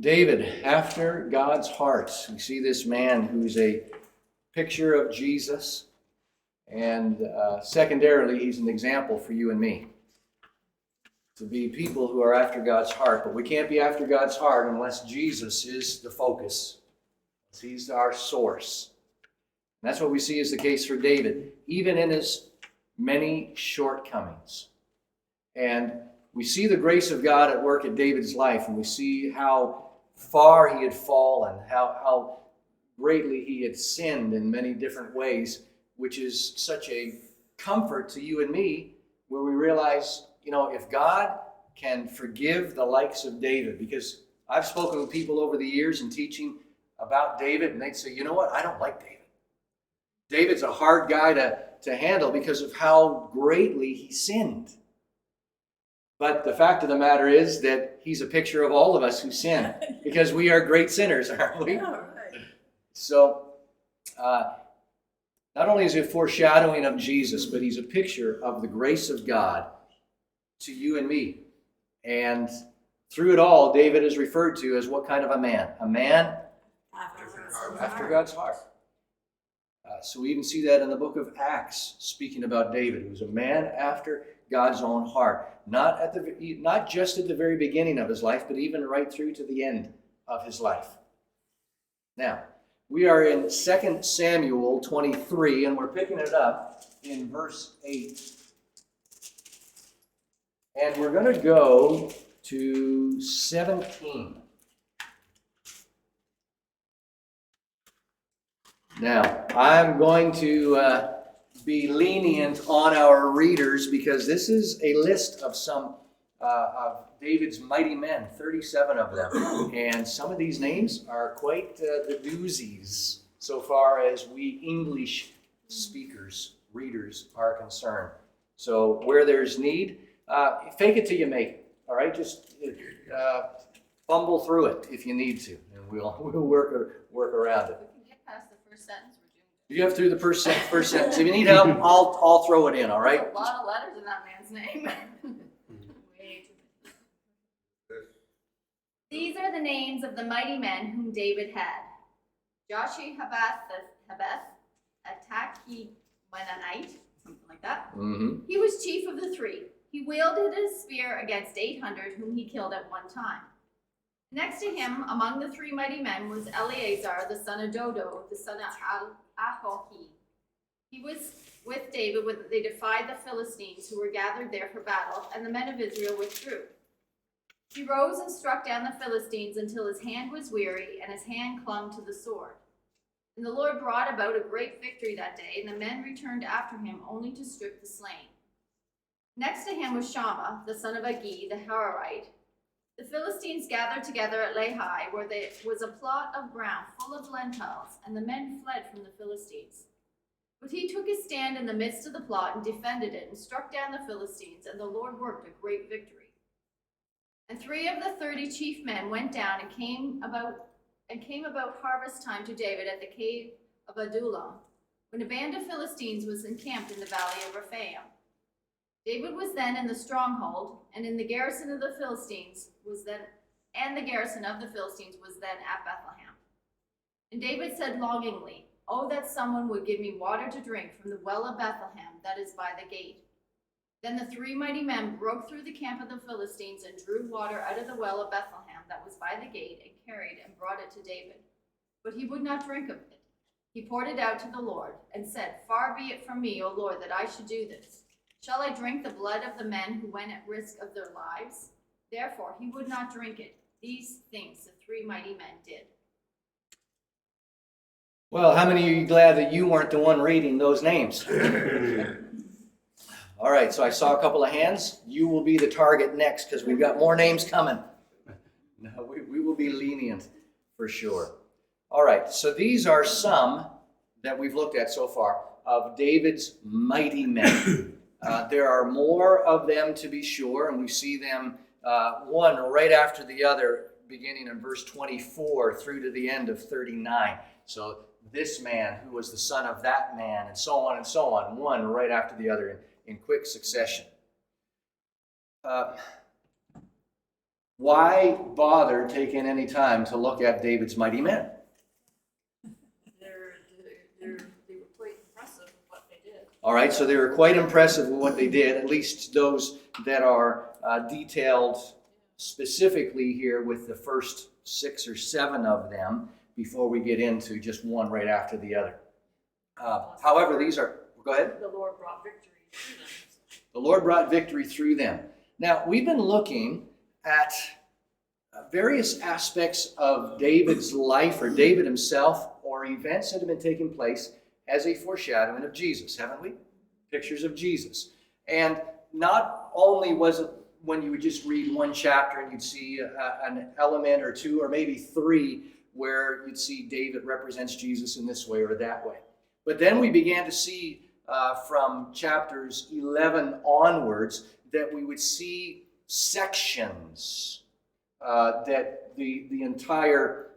David, after God's heart. We see this man who's a picture of Jesus, and secondarily, he's an example for you and me to be people who are after God's heart. But we can't be after God's heart unless Jesus is the focus. He's our source. And that's what we see is the case for David, even in his many shortcomings. And we see the grace of God at work in David's life, and we see how far he had fallen, how greatly he had sinned in many different ways, which is such a comfort to you and me, where we realize, if God can forgive the likes of David, because I've spoken with people over the years and teaching about David, and they'd say, you know what, I don't like David. David's a hard guy to handle because of how greatly he sinned. But the fact of the matter is that he's a picture of all of us who sin, because we are great sinners, aren't we? All right. So, not only is he a foreshadowing of Jesus, but he's a picture of the grace of God to you and me. And through it all, David is referred to as what kind of a man? A man after God's heart. So we even see that in the book of Acts, speaking about David, who was a man after God's own heart. Not just at the very beginning of his life, but even right through to the end of his life. Now, we are in 2 Samuel 23, and we're picking it up in verse 8. And we're going to go to 17. Now, I'm going to be lenient on our readers because this is a list of some of David's mighty men, 37 of them. And some of these names are quite the doozies so far as we English speakers, readers are concerned. So where there's need, fake it till you make it. All right, just fumble through it if you need to, and we'll work around it. Past the first sentence, we're doing You have through the first sentence. If you need help, I'll throw it in, all right? a lot of letters in that man's name. Way too many. These are the names of the mighty men whom David had. Joshi-Habath, a Tahkemonite, something like that. Mm-hmm. He was chief of the three. He wielded his spear against 800 whom he killed at one time. Next to him, among the three mighty men, was Eleazar, the son of Dodo, the son of Ahohi. He was with David when they defied the Philistines who were gathered there for battle, and the men of Israel withdrew. He rose and struck down the Philistines until his hand was weary, and his hand clung to the sword. And the Lord brought about a great victory that day, and the men returned after him only to strip the slain. Next to him was Shammah, the son of Agi, the Hararite. The Philistines gathered together at Lehi, where there was a plot of ground full of lentils, and the men fled from the Philistines. But he took his stand in the midst of the plot and defended it, and struck down the Philistines, and the Lord worked a great victory. And 3 of the 30 chief men went down and came about harvest time to David at the cave of Adullam, when a band of Philistines was encamped in the valley of Rephaim. David was then in the stronghold, and the garrison of the Philistines was then at Bethlehem. And David said longingly, "Oh, that someone would give me water to drink from the well of Bethlehem that is by the gate." Then the 3 mighty men broke through the camp of the Philistines and drew water out of the well of Bethlehem that was by the gate, and carried and brought it to David. But he would not drink of it. He poured it out to the Lord, and said, "Far be it from me, O Lord, that I should do this. Shall I drink the blood of the men who went at risk of their lives?" Therefore he would not drink it. These things the 3 mighty men did. Well, how many of you glad that you weren't the one reading those names? All right, so I saw a couple of hands. You will be the target next because we've got more names coming. No, we will be lenient for sure. All right, so these are some that we've looked at so far of David's mighty men. There are more of them to be sure, and we see them one right after the other, beginning in verse 24 through to the end of 39. So this man who was the son of that man, and so on, one right after the other in quick succession. Why bother taking any time to look at David's mighty men? They were quite impressive with what they did. All right, so they were quite impressive with what they did, at least those that are detailed specifically here with the first 6 or 7 of them before we get into just one right after the other. However, these are, go ahead. The Lord brought victory through them. The Lord brought victory through them. Now, we've been looking at various aspects of David's life, or David himself, or events that have been taking place as a foreshadowing of Jesus, haven't we? Pictures of Jesus. And not only was it when you would just read one chapter and you'd see an element or 2 or maybe 3 where you'd see David represents Jesus in this way or that way. But then we began to see from chapters 11 onwards that we would see sections that the entire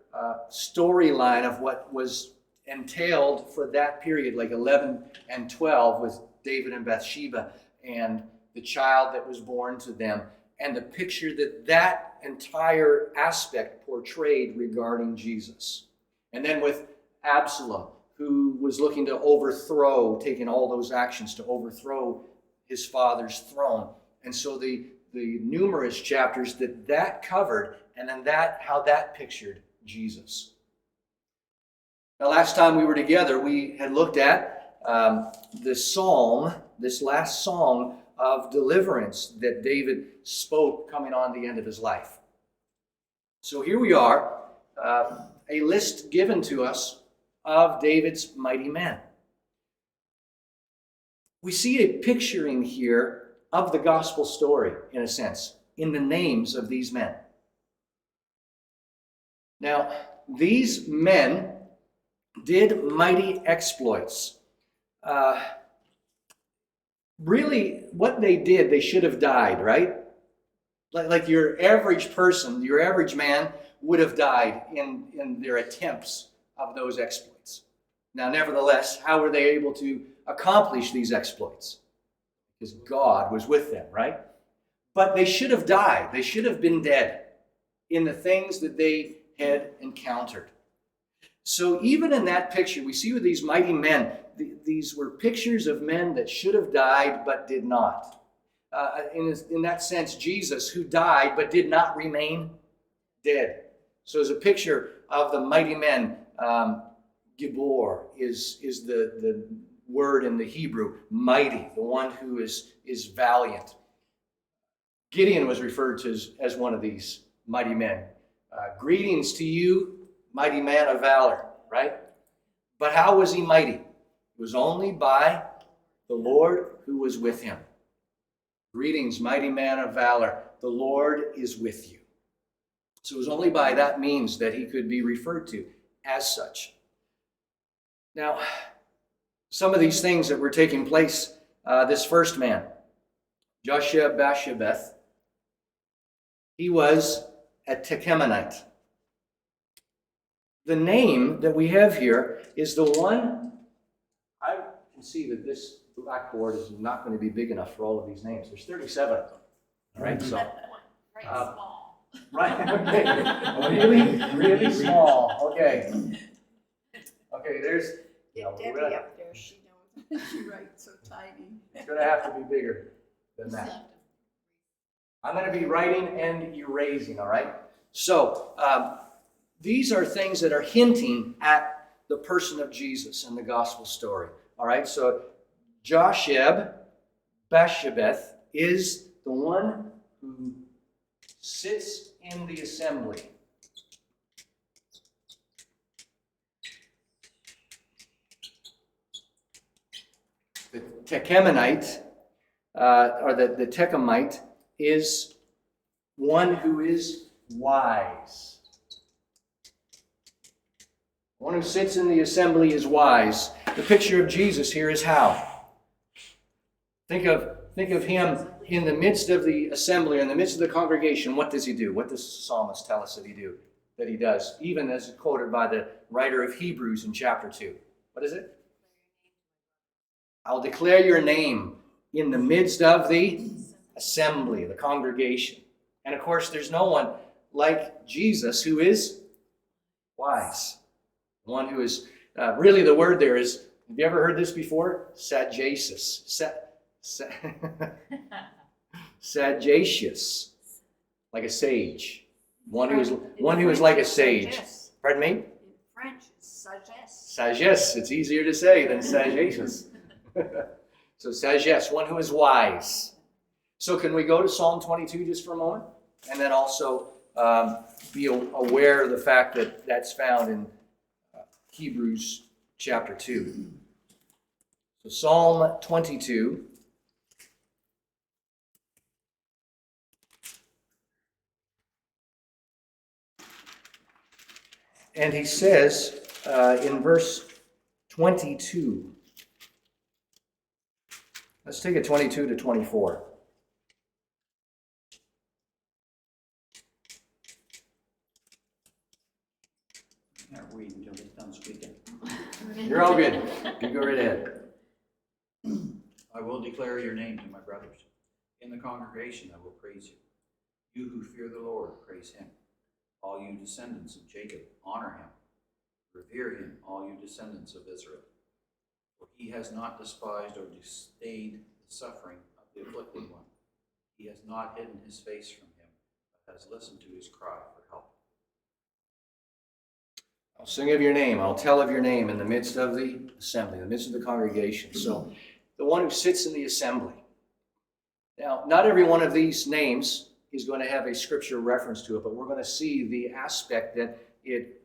storyline of what was entailed for that period, like 11 and 12 with David and Bathsheba and the child that was born to them, and the picture that entire aspect portrayed regarding Jesus. And then with Absalom, who was looking to overthrow, taking all those actions to overthrow his father's throne. And so the numerous chapters that covered, and then how that pictured Jesus. Now, last time we were together, we had looked at this last song of deliverance that David spoke coming on the end of his life. So here we are, a list given to us of David's mighty men. We see a picturing here of the gospel story, in a sense, in the names of these men. Now, these men did mighty exploits. Really, what they did, they should have died, right? Like your average person, your average man would have died in their attempts of those exploits. Now, nevertheless, how were they able to accomplish these exploits? Because God was with them, right? But they should have died. They should have been dead in the things that they had encountered. So even in that picture, we see with these mighty men, these were pictures of men that should have died but did not. In that sense, Jesus, who died but did not remain dead. So as a picture of the mighty men, Gibor is the word in the Hebrew, mighty, the one who is valiant. Gideon was referred to as one of these mighty men. Greetings to you, mighty man of valor, right? But how was he mighty? It was only by the Lord who was with him. Greetings, mighty man of valor. The Lord is with you. So it was only by that means that he could be referred to as such. Now, some of these things that were taking place, this first man, Josheb-Basshebeth, he was a Tekemonite. The name that we have here is the one, I can see that this blackboard is not going to be big enough for all of these names. There's 37 of them. All right, so. Right, small. Right, okay. Really small. Okay. Okay, there's. Get Debbie up there, she knows, she writes so tiny. It's going to have to be bigger than that. I'm going to be writing and erasing, all right? So, these are things that are hinting at the person of Jesus in the gospel story, all right? So, Josheb-Basshebeth is the one who sits in the assembly. The Tekemonite, or the Tekemite, is one who is wise. One who sits in the assembly is wise. The picture of Jesus here is how? Think of him in the midst of the assembly, in the midst of the congregation. What does he do? What does the psalmist tell us that he do? That he does, even as quoted by the writer of Hebrews in chapter 2. What is it? I'll declare your name in the midst of the assembly, the congregation. And of course, there's no one like Jesus who is wise. One who is, really the word there is, have you ever heard this before? Sagacious. Sagacious. Like a sage. One who is like a sage. Sagesse. Pardon me? In French, it's sagesse. Sagesse. It's easier to say than sagacious. So sagesse, one who is wise. So can we go to Psalm 22 just for a moment? And then also be aware of the fact that that's found in Hebrews chapter 2. So Psalm 22. And he says in verse 22, let's take it 22 to 24. Not read until he's done speaking. You're all good. You go right ahead. I will declare your name to my brothers. In the congregation I will praise you. You who fear the Lord, praise him. All you descendants of Jacob, honor him. Revere him, all you descendants of Israel. For he has not despised or disdained the suffering of the afflicted one. He has not hidden his face from him, but has listened to his cry for help. I'll sing of your name. I'll tell of your name in the midst of the assembly, in the midst of the congregation. So the one who sits in the assembly. Now, not every one of these names is going to have a scripture reference to it, but we're going to see the aspect that it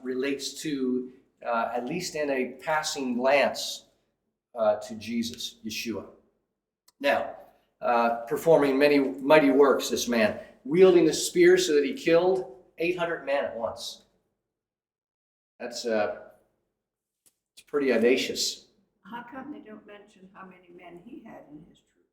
relates to, at least in a passing glance, to Jesus, Yeshua. Now, performing many mighty works, this man, wielding the spear so that he killed 800 men at once. It's pretty audacious. How come they don't mention how many men he had in his troop?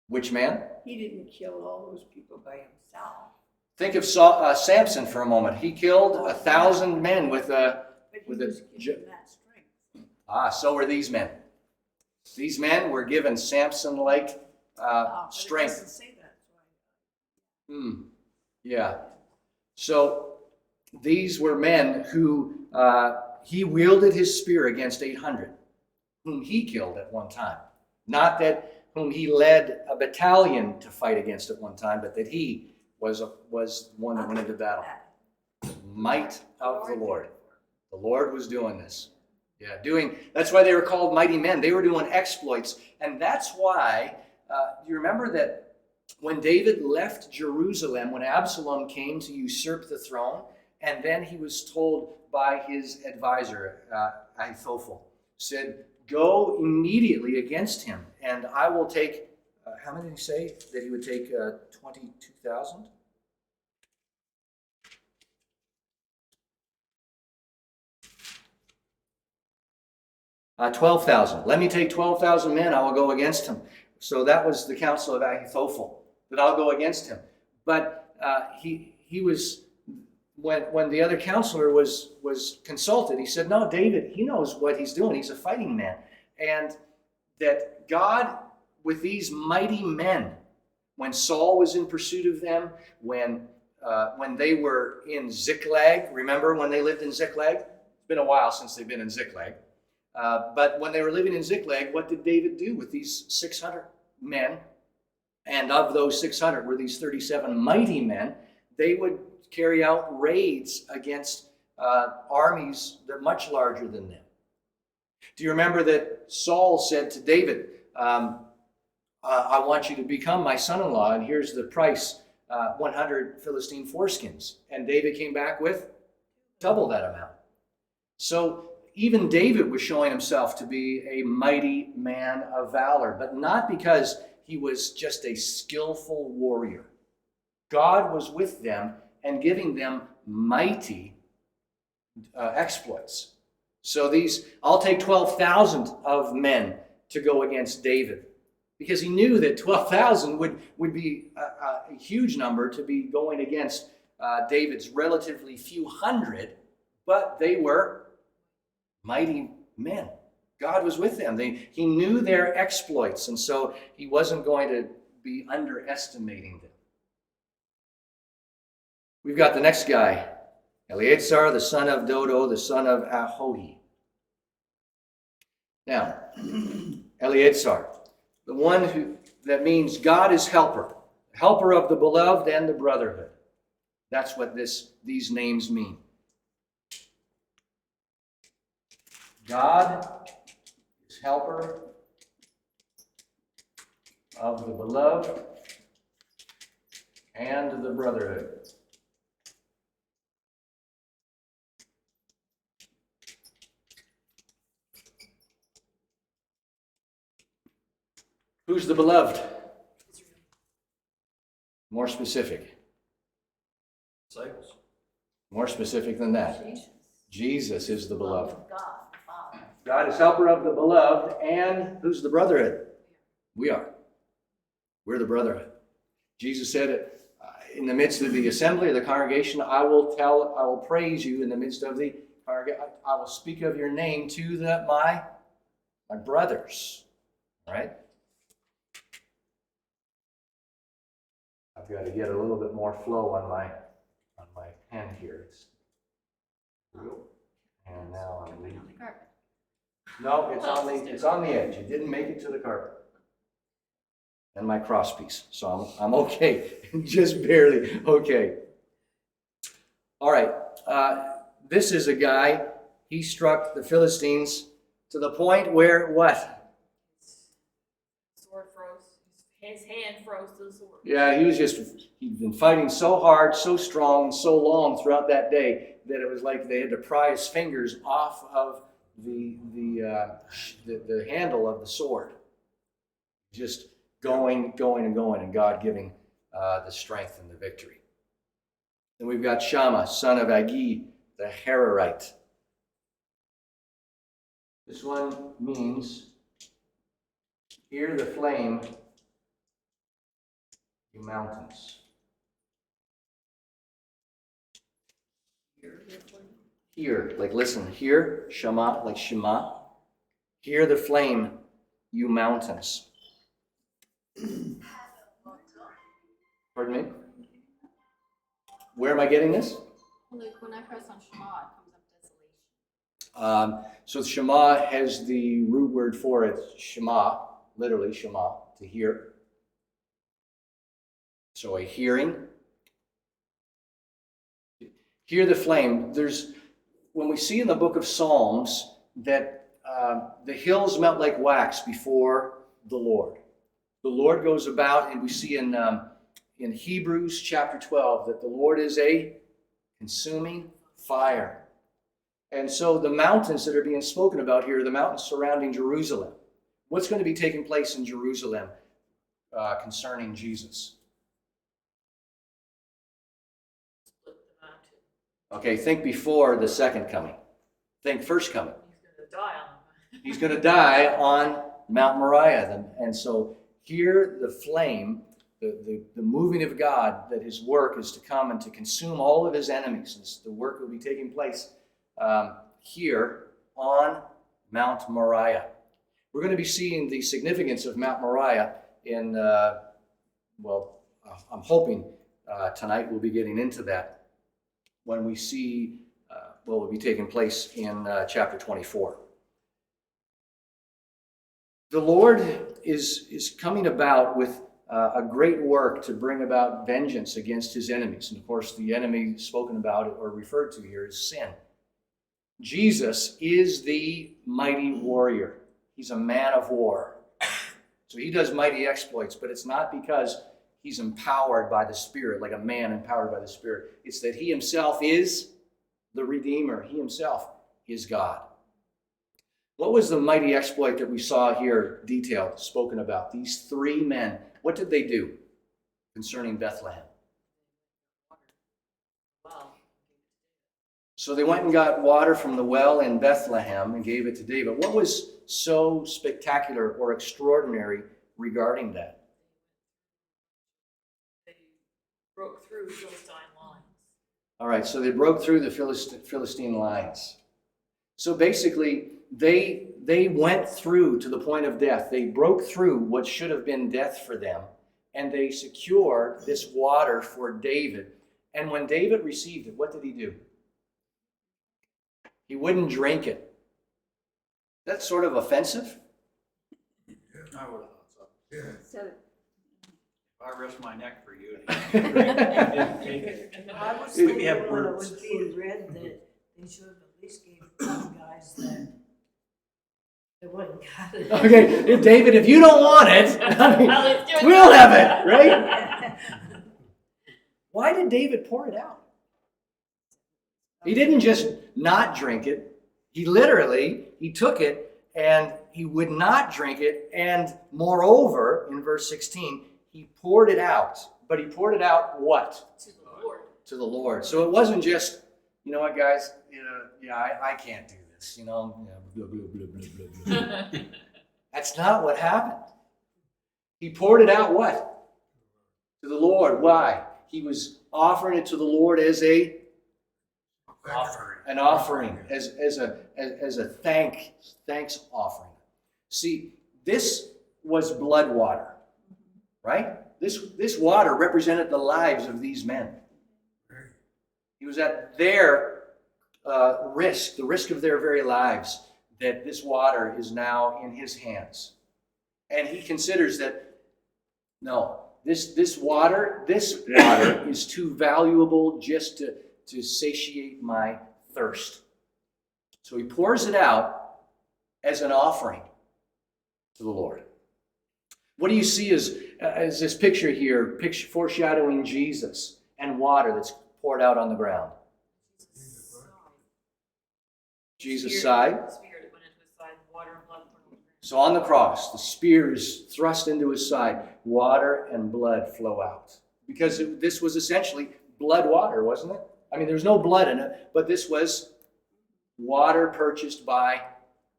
Which man? He didn't kill all those people by himself. Think of Samson for a moment. He killed 1,000 men with a... But he With a was given that strength. So were these men. These men were given Samson-like But strength. It doesn't say that. So Yeah. So these were men who he wielded his spear against 800, whom he killed at one time. Not that whom he led a battalion to fight against at one time, but that he was one that went into battle. Might of the Lord. The Lord was doing this. Yeah, that's why they were called mighty men. They were doing exploits. And that's why, you remember that when David left Jerusalem, when Absalom came to usurp the throne, and then he was told by his advisor, Ahithophel, said, go immediately against him, and I will take, how many did he say? That he would take 22,000? Uh, 12,000. Let me take 12,000 men, I will go against him. So that was the counsel of Ahithophel, that I'll go against him. But he was, when the other counselor was consulted, he said, no, David, he knows what he's doing. He's a fighting man. And that God, with these mighty men, when Saul was in pursuit of them, when they were in Ziklag, remember when they lived in Ziklag? It's been a while since they've been in Ziklag. But when they were living in Ziklag, what did David do with these 600 men? And of those 600 were these 37 mighty men. They would carry out raids against armies that are much larger than them. Do you remember that Saul said to David, I want you to become my son-in-law, and here's the price, 100 Philistine foreskins. And David came back with double that amount. So even David was showing himself to be a mighty man of valor, but not because he was just a skillful warrior. God was with them and giving them mighty exploits. So I'll take 12,000 of men to go against David, because he knew that 12,000 would be a huge number to be going against David's relatively few hundred, but they were mighty men. God was with them. He knew their exploits, and so he wasn't going to be underestimating them. We've got the next guy, Eleazar, the son of Dodo, the son of Ahohi. Now, Eleazar, the one that means God is helper, helper of the beloved and the brotherhood. That's what these names mean. God is helper of the beloved and the brotherhood. Who's the beloved? More specific. Disciples. More specific than that. Jesus. Jesus is the beloved. Love of God, the Father. God is helper of the beloved, and who's the brotherhood? We are. We're the brotherhood. Jesus said in the midst of the assembly, of the congregation, I will praise you in the midst of the congregation. I will speak of your name to my brothers. All right? I've got to get a little bit more flow on my pen here. And now I'm leaving. On the carpet. No, it's on the edge. It didn't make it to the carpet. And my crosspiece. So I'm okay. Just barely okay. All right. This is a guy, he struck the Philistines to the point where what? Sword froze. His hand froze to the sword. Yeah, he'd been fighting so hard, so strong, so long throughout that day that it was like they had to pry his fingers off of the handle of the sword. Just going, and God giving the strength and the victory. Then we've got Shammah, son of Agi, the Hararite. This one means, hear the flame, you mountains. Hear, like listen, hear, Shema, like Shema. Hear the flame, you mountains. Pardon me? Where am I getting this? Like when I press on Shema, it comes up desolation. So Shema has the root word for it, Shema, literally Shema, to hear. So a hearing. Hear the flame. When we see in the book of Psalms that the hills melt like wax before the Lord. The Lord goes about, and we see in Hebrews chapter 12 that the Lord is a consuming fire. And so the mountains that are being spoken about here are the mountains surrounding Jerusalem. What's going to be taking place in Jerusalem concerning Jesus? Split the mountain. Okay, think before the second coming. Think first coming. He's going to die on them. He's going to die on Mount Moriah. And so here the flame, the moving of God, that his work is to come and to consume all of his enemies. And the work will be taking place here on Mount Moriah. We're going to be seeing the significance of Mount Moriah in, I'm hoping tonight we'll be getting into that when we see what will be taking place in chapter 24. The Lord is coming about with a great work to bring about vengeance against his enemies. And of course, the enemy spoken about or referred to here is sin. Jesus is the mighty warrior. He's a man of war. So he does mighty exploits, but it's not because he's empowered by the Spirit, like a man empowered by the Spirit. It's that he himself is the Redeemer. He himself is God. What was the mighty exploit that we saw here detailed, spoken about? These three men, what did they do concerning Bethlehem? Wow. So they went and got water from the well in Bethlehem and gave it to David. What was so spectacular or extraordinary regarding that? They broke through Philistine lines. All right, so they broke through the Philistine lines. So basically, they went through to the point of death. They broke through what should have been death for them, and they secured this water for David. And when David received it, what did he do? He wouldn't drink it. That's sort of offensive. I would have thought so. Yeah. So, If I risk my neck for you, I was We thinking have when it words. was being read that they should have at least gave some guys that they wouldn't got it. Okay, David, if you don't want it, I mean, let's do it. we'll have it, right? Why did David pour it out? He didn't just not drink it. He took it and he would not drink it. And moreover, in verse 16, he poured it out. But he poured it out what? To the Lord. To the Lord. So it wasn't just, you know what, guys, I can't do this, blah, blah, blah, blah, blah. That's not what happened. He poured it out what? To the Lord. Why? He was offering it to the Lord as an offering, as a thanks offering. See, this was blood water, right? This water represented the lives of these men. He was at their risk, the risk of their very lives, that this water is now in his hands. And he considers that, no, this water is too valuable just to satiate my thirst. So he pours it out as an offering to the Lord. What do you see as this picture here, foreshadowing Jesus and water that's poured out on the ground? Jesus' side. Spirit went into his side, water and blood poured over him. So on the cross, the spear is thrust into his side. Water and blood flow out. Because this was essentially blood water, wasn't it? I mean, there's no blood in it, but this was water purchased by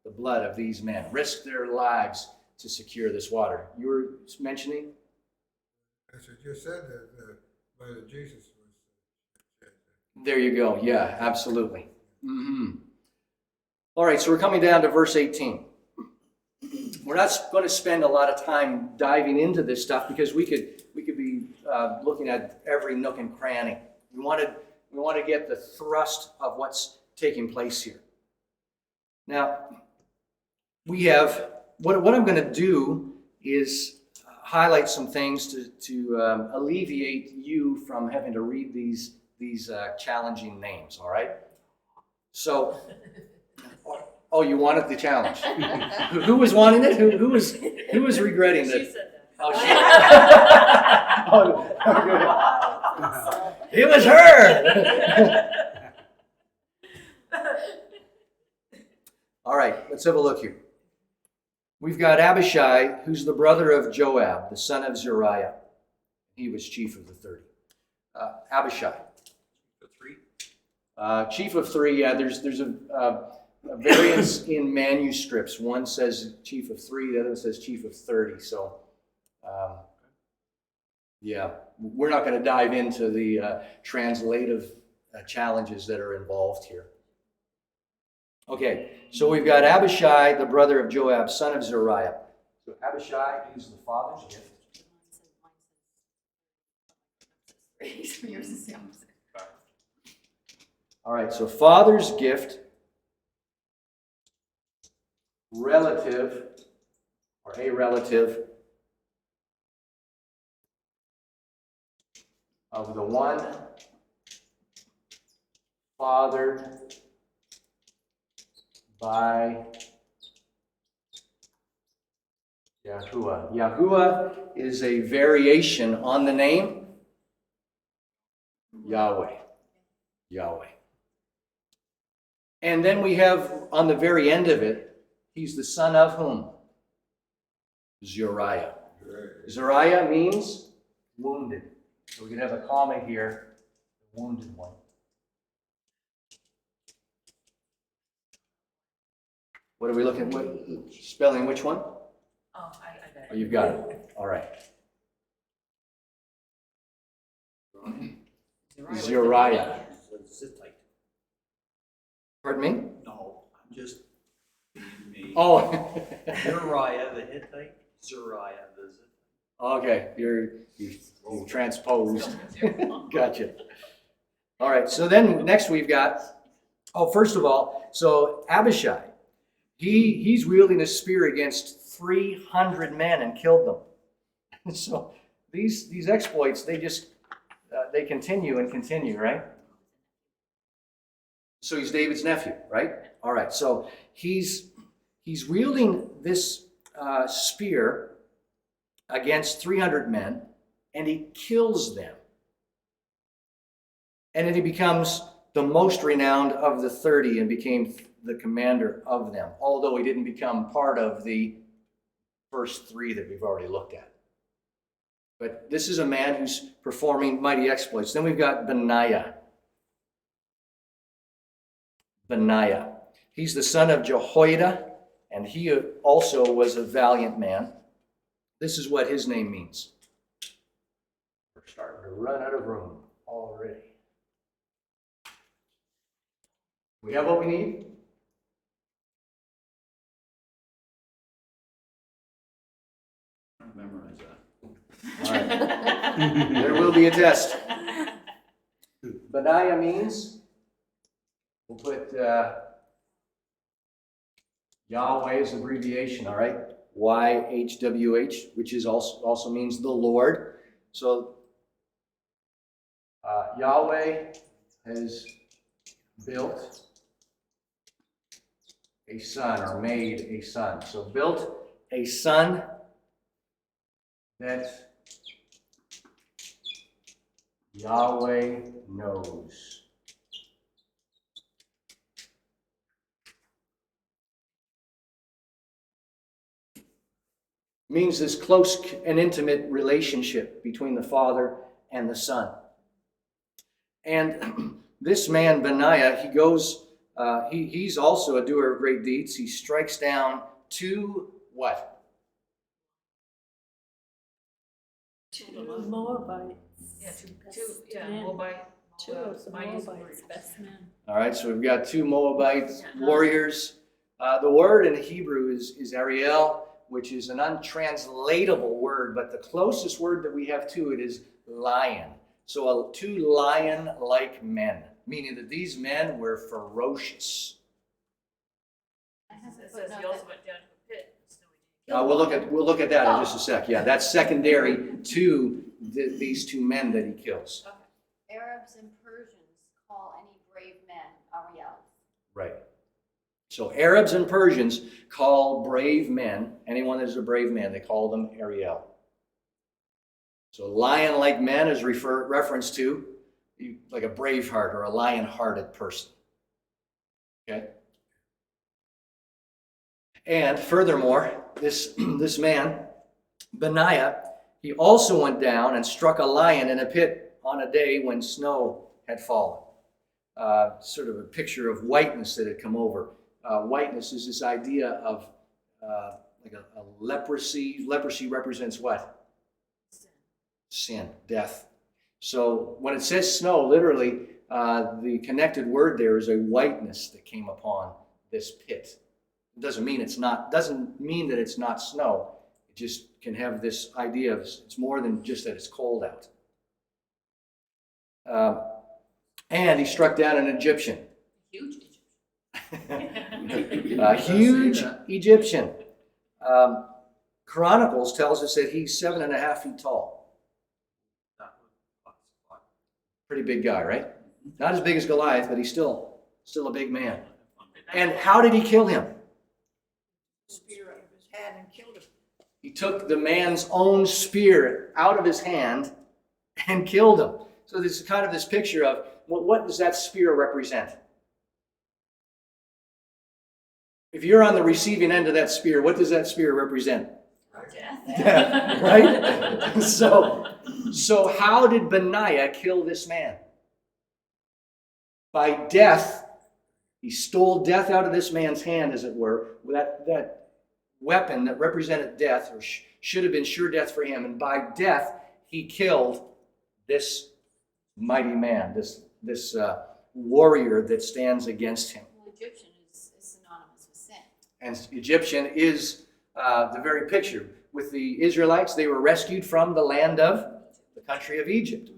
the blood of these men. Risked their lives to secure this water. You were mentioning? As I just said, that blood of Jesus was. There you go. Yeah, absolutely. All right, so we're coming down to verse 18. We're not going to spend a lot of time diving into this stuff because we could be looking at every nook and cranny. We want to get the thrust of what's taking place here. Now, we have what I'm going to do is highlight some things to alleviate you from having to read these challenging names. All right. So. Oh, you wanted the challenge. Who was wanting it? Who was regretting She it? said that. Oh, good. It was her. All right, let's have a look here. We've got Abishai, who's the brother of Joab, the son of Zeruiah. He was chief of the 30. Abishai. The three? Chief of 3, yeah, there's a variance in manuscripts. One says chief of 3, the other one says chief of 30. So, yeah, we're not going to dive into the translative challenges that are involved here. Okay, so we've got Abishai, the brother of Joab, son of Zeruiah. So Abishai is the father's gift. Yours is the opposite. All right, so father's gift, relative, or a relative of the one fathered by Yahuwah. Yahuwah is a variation on the name Yahweh. Yahweh. And then we have on the very end of it, he's the son of whom? Zeruiah. Zeruiah means wounded. So we can have a comma here, the wounded one. What are we looking at? Spelling which one? Oh, I got Oh, it. you've got it. All right. Zeruiah. Zittite. Pardon me? No, I'm just being me. Oh. Uriah the Hittite, Zuriah the Zittite. Okay, you've transposed. Gotcha. All right, so then next we've got, first of all, so Abishai, he's wielding a spear against 300 men and killed them. So these exploits, they just, they continue and continue, right? So he's David's nephew, right? All right, so he's wielding this spear against 300 men, and he kills them. And then he becomes the most renowned of the 30 and became the commander of them, although he didn't become part of the first 3 that we've already looked at. But this is a man who's performing mighty exploits. Then we've got Benaiah. Benaiah. He's the son of Jehoiada, and he also was a valiant man. This is what his name means. We're starting to run out of room already. We have what we need? Memorize that. All right. There will be a test. Benaiah means, we'll put Yahweh's abbreviation, all right? YHWH, which is also means the Lord. So Yahweh has built a son, or made a son. So built a son that Yahweh knows. Means this close and intimate relationship between the Father and the Son. And this man, Benaiah, he goes, he's also a doer of great deeds. He strikes down 2 what? Moabite. Yeah, Moabite. Two of the Mighty Moabites' best men. All right, so we've got 2 Moabite warriors. The word in Hebrew is Ariel, which is an untranslatable word, but the closest word that we have to it is lion. So 2 lion-like men, meaning that these men were ferocious. It says he also went down to a pit. So We'll look at that in just a sec. Yeah, that's secondary to these 2 men that he kills. Arabs and Persians call any brave men Ariel. Right. So Arabs and Persians call brave men, anyone that is a brave man, they call them Ariel. So lion-like men is reference to like a brave heart or a lion-hearted person. Okay? And furthermore, this man, Benaiah, he also went down and struck a lion in a pit on a day when snow had fallen. Sort of a picture of whiteness that had come over. Whiteness is this idea of like a leprosy. Leprosy represents what? Sin, death. So when it says snow, literally, the connected word there is a whiteness that came upon this pit. It doesn't mean that it's not snow. It just can have this idea of it's more than just that it's cold out. And he struck down an Egyptian. huge. A huge Egyptian. Chronicles tells us that he's 7.5 feet tall. Pretty big guy, right? Not as big as Goliath, but he's still a big man. And how did he kill him? Spear out of his hand and killed him. He took the man's own spear out of his hand and killed him. So this is kind of this picture of what does that spear represent? If you're on the receiving end of that spear, what does that spear represent? Death, right? So how did Benaiah kill this man? By death. He stole death out of this man's hand, as it were. That weapon that represented death, or should have been sure death for him. And by death, he killed this mighty man, this warrior that stands against him. Well, Egyptian is synonymous with sin. And Egyptian is the very picture. With the Israelites, they were rescued from the land of the country of Egypt.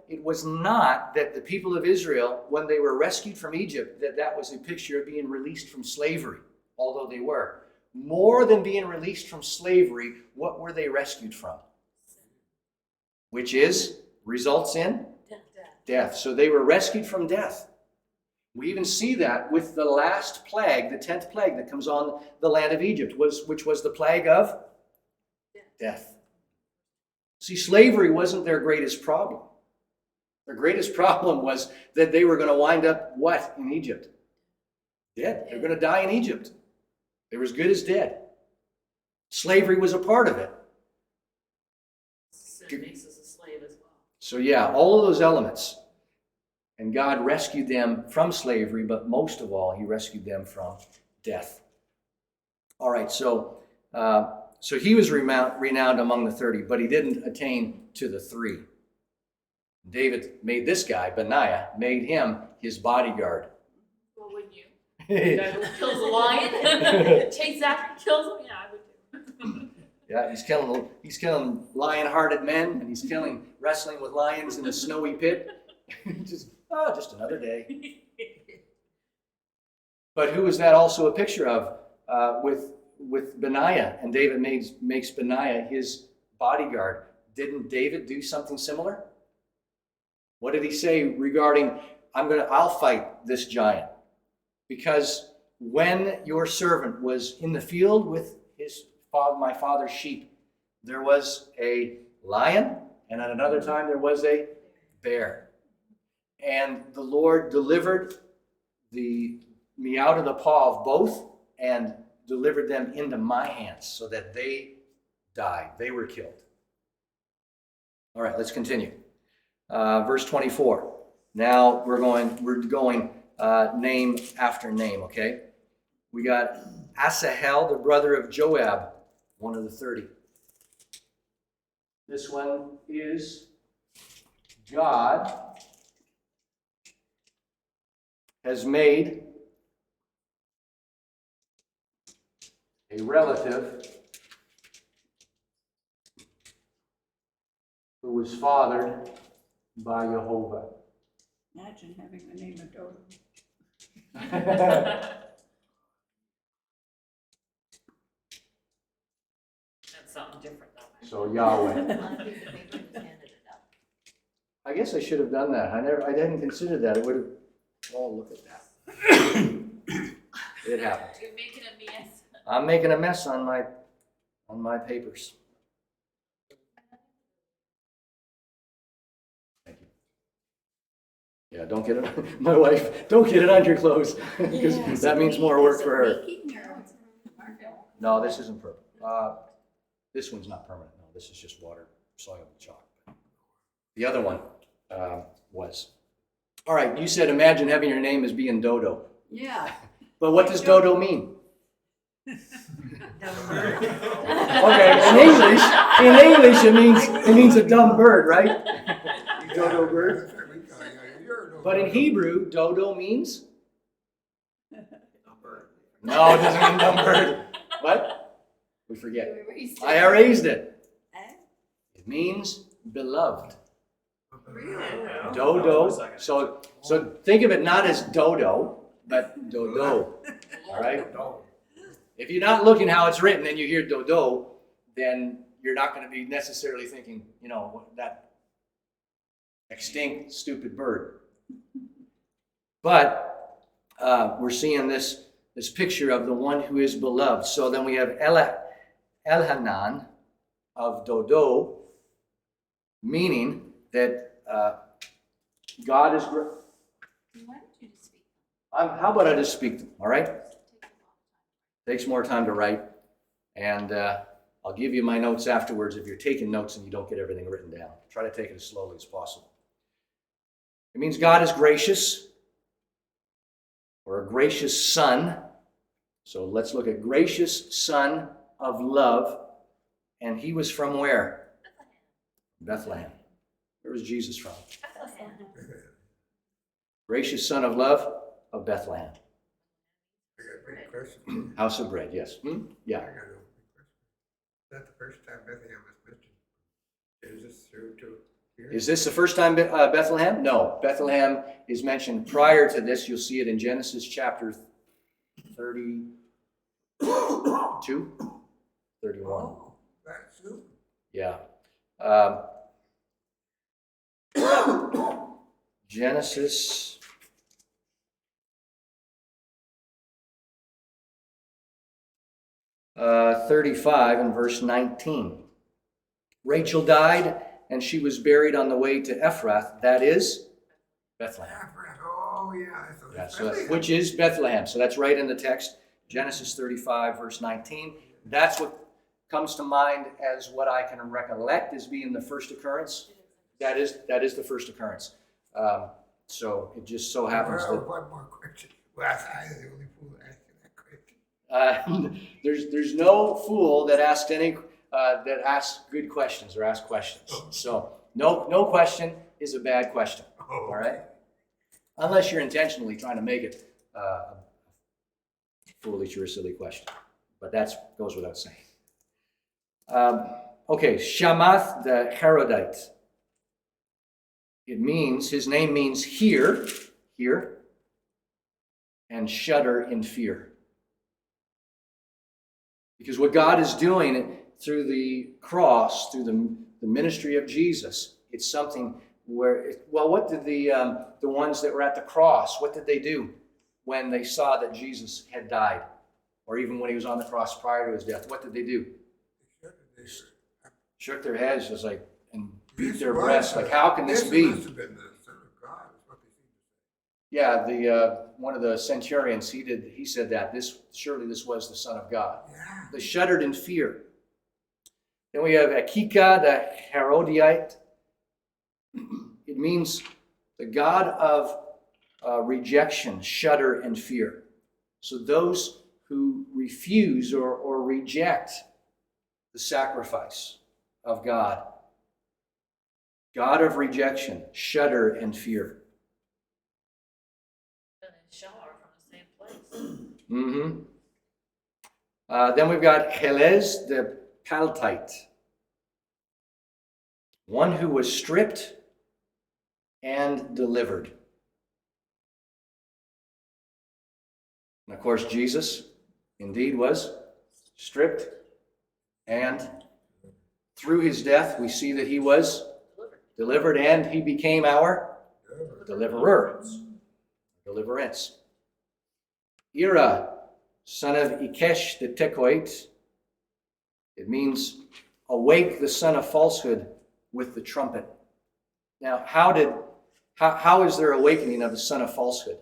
it was not that the people of Israel, when they were rescued from Egypt, that was a picture of being released from slavery, although they were. More than being released from slavery, what were they rescued from? Which results in death. So they were rescued from death. We even see that with the last plague, the 10th plague that comes on the land of Egypt, which was the plague of death. See, slavery wasn't their greatest problem. Their greatest problem was that they were going to wind up what in Egypt? Dead. They're going to die in Egypt. They were as good as dead. Slavery was a part of it. Sin makes us a slave as well. So yeah, all of those elements. And God rescued them from slavery, but most of all, he rescued them from death. All right, so he was renowned among the 30, but he didn't attain to the 3. David made this guy, Benaiah, made him his bodyguard. Well, wouldn't you? The guy who kills a lion, chases after and kills him? Yeah, I would do. Yeah, he's killing lion-hearted men, and he's wrestling with lions in a snowy pit. just another day. But who is that also a picture of? With Benaiah, and David makes Benaiah his bodyguard. Didn't David do something similar? What did he say regarding, I'll fight this giant? Because when your servant was in the field with my father's sheep, there was a lion, and at another time there was a bear. And the Lord delivered me out of the paw of both and delivered them into my hands so that they died. They were killed. All right, let's continue. Verse 24. Now we're going name after name, okay? We got Asahel, the brother of Joab, one of the 30. This one is God has made a relative who was fathered by Jehovah. Imagine having the name of Dodo. That's something different though. So Yahweh. I guess I should have done that. I didn't consider that. It would have. Oh, look at that. It happened. You're making a mess. I'm making a mess on my papers. Thank you. Yeah, don't get it. My wife, don't get it on your clothes because that means more work for her. No, this isn't permanent. This one's not permanent. No, this is just water soluble chalk. The other one was. All right, you said imagine having your name as being Dodo. Yeah. But what does Dodo mean? Dumb bird. Okay, in English it means a dumb bird, right? Dodo bird. But in Hebrew, Dodo means? No, it doesn't mean dumb bird. What? We forget. I erased it. It means beloved. Dodo. So think of it not as dodo, but dodo. All right? If you're not looking how it's written and you hear dodo, then you're not going to be necessarily thinking, that extinct, stupid bird. But we're seeing this picture of the one who is beloved. So then we have Elhanan of Dodo, meaning that God is great. Why don't you just speak? How about I just speak them, all right? Takes more time to write, and I'll give you my notes afterwards if you're taking notes and you don't get everything written down. Try to take it as slowly as possible. It means God is gracious, or a gracious son. So let's look at gracious son of love, and he was from where? Bethlehem. Where was Jesus from? Gracious son of love of Bethlehem. I got a big question. House of bread, yes. Yeah. I got a big question. Is that the first time Bethlehem was mentioned? Is this through to Is this the first time Bethlehem? No. Bethlehem is mentioned prior to this. You'll see it in Genesis chapter 32, 31. Oh, that's soon. Yeah. Genesis. Uh, 35 and verse 19. Rachel died, and she was buried on the way to Ephrath, that is Bethlehem. Oh, yeah. Yeah, so which is Bethlehem. So that's right in the text, Genesis 35, verse 19. That's what comes to mind as what I can recollect as being the first occurrence. That is the first occurrence. So it just so happens that One more question. Well, I was the only fool asking that question. there's no fool that asks good questions or asks questions. So no question is a bad question. Oh, All right, unless you're intentionally trying to make it a foolish or a silly question, but that goes without saying. Okay, Shamath the Harodite. It means, his name means here, and shudder in fear. Because what God is doing through the cross, through the ministry of Jesus, it's something where, what did the ones that were at the cross, what did they do when they saw that Jesus had died? Or even when he was on the cross prior to his death, what did they do? Shook their heads, just like, and beat their breasts, like, how can this be? Must have been the Son of God, is what they seem to say. Yeah, one of the centurions, he said that surely this was the Son of God. Yeah. They shuddered in fear. Then we have Akika the Herodiite. It means the God of rejection, shudder and fear. So those who refuse or reject the sacrifice of God. God of rejection, shudder and fear. And they shower from the same place. Mm-hmm. Then we've got Helez the Paltite, one who was stripped and delivered. And of course, Jesus indeed was stripped, and through his death, we see that he was delivered, and he became our deliverer, deliverance. Ira, son of Ikesh the Tekoite, it means awake the son of falsehood with the trumpet. Now, how is there awakening of the son of falsehood?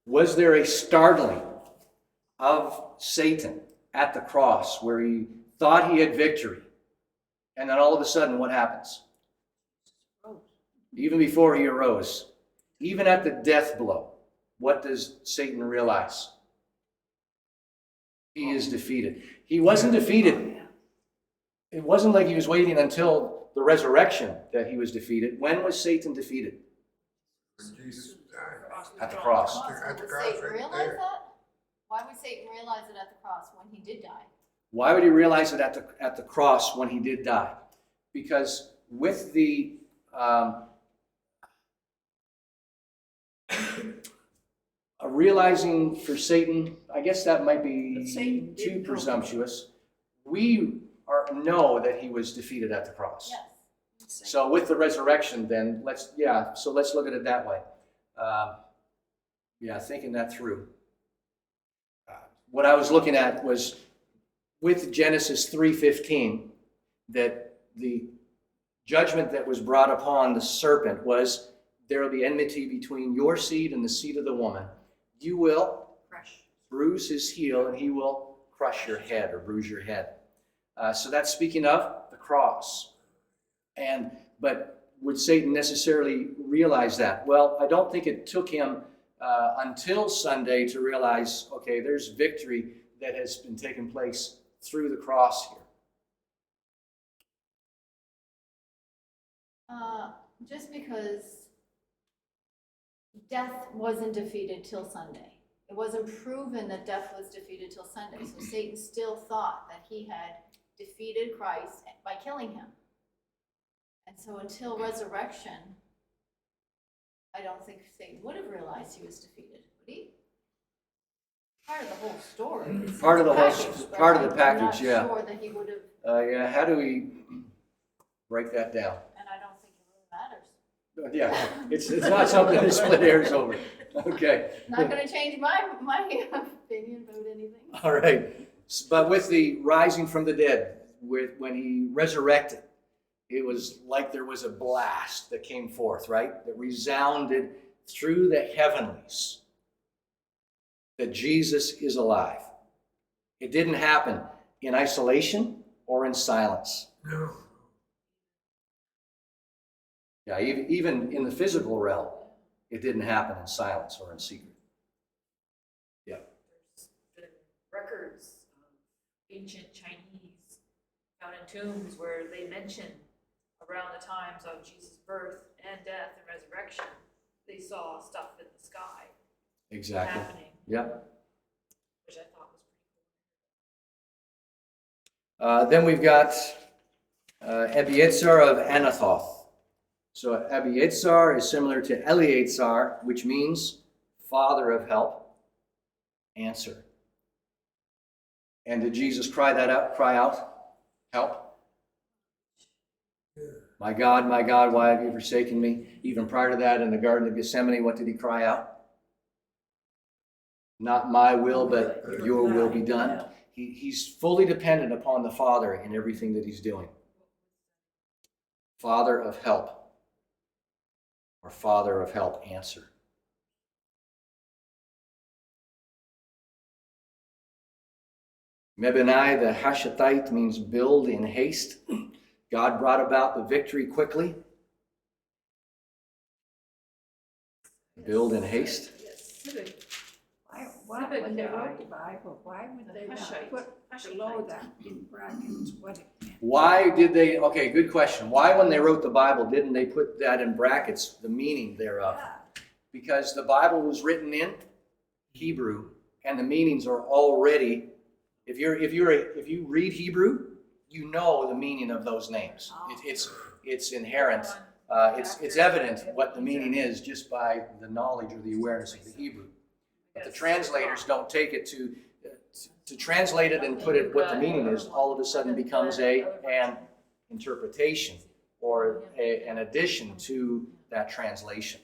Was there a startling of Satan at the cross where he thought he had victory, and then all of a sudden what happens? Even before he arose, even at the death blow, what does Satan realize? He is defeated. He wasn't defeated. It wasn't like he was waiting until the resurrection that he was defeated. When was Satan defeated? When Jesus died. At the cross. At the Would cross Satan right realize there. that? Why would Satan realize it at the cross when he did die? Why would he realize it at the cross when he did die? Because with the realizing for Satan, I guess that might be But Satan did too know. presumptuous. We know that he was defeated at the cross. Yes. So with the resurrection, then let's look at it that way. Thinking that through. What I was looking at was with Genesis 3:15, that the judgment that was brought upon the serpent was there will be enmity between your seed and the seed of the woman. You will Fresh. bruise his heel, and he will crush your head or bruise your head. So that's speaking of the cross. But would Satan necessarily realize that? Well, I don't think it took him until Sunday to realize, okay, there's victory that has been taking place through the cross here. Just because death wasn't defeated till Sunday. It wasn't proven that death was defeated till Sunday. So Satan still thought that he had defeated Christ by killing him. And so until resurrection, I don't think Satan would have realized he was defeated, would he? Part of the whole story. It's Part of the whole- package, but part of the I'm package, yeah. not sure that he would have, Yeah, how do we break that down? and I don't think it really matters. Yeah, it's not something to split hairs over. Okay. Not gonna change my opinion about anything. All right. But with the rising from the dead, when he resurrected, it was like there was a blast that came forth, right? That resounded through the heavenlies that Jesus is alive. It didn't happen in isolation or in silence. No. Yeah, even in the physical realm, it didn't happen in silence or in secret. Yeah. The records of ancient Chinese found in tombs where they mention around the times of Jesus' birth and death and resurrection, they saw stuff in the sky Exactly. happening, Yeah. which I thought was pretty cool. Then we've got Ebiezer of Anathoth. So Ebiezer is similar to Eleazar, which means father of help, answer. And did Jesus cry out, help? Yeah. My God, why have you forsaken me? Even prior to that, in the Garden of Gethsemane, what did he cry out? Not my will, but your will be done. He's fully dependent upon the Father in everything that he's doing. Father of help, or Father of help, answer. Mebonai the Hashathite means build in haste. God brought about the victory quickly. Build in haste. Why, when they wrote the Bible, why would they not put below that in brackets what it meant? Why did they, okay, good question. Why, when they wrote the Bible, didn't they put that in brackets, the meaning thereof? Because the Bible was written in Hebrew, and the meanings are already, if you read Hebrew, you know the meaning of those names. It's inherent. It's evident what the meaning is just by the knowledge or the awareness of the Hebrew. But the translators don't take it to translate it and put it what the meaning is. All of a sudden becomes an interpretation or an addition to that translation.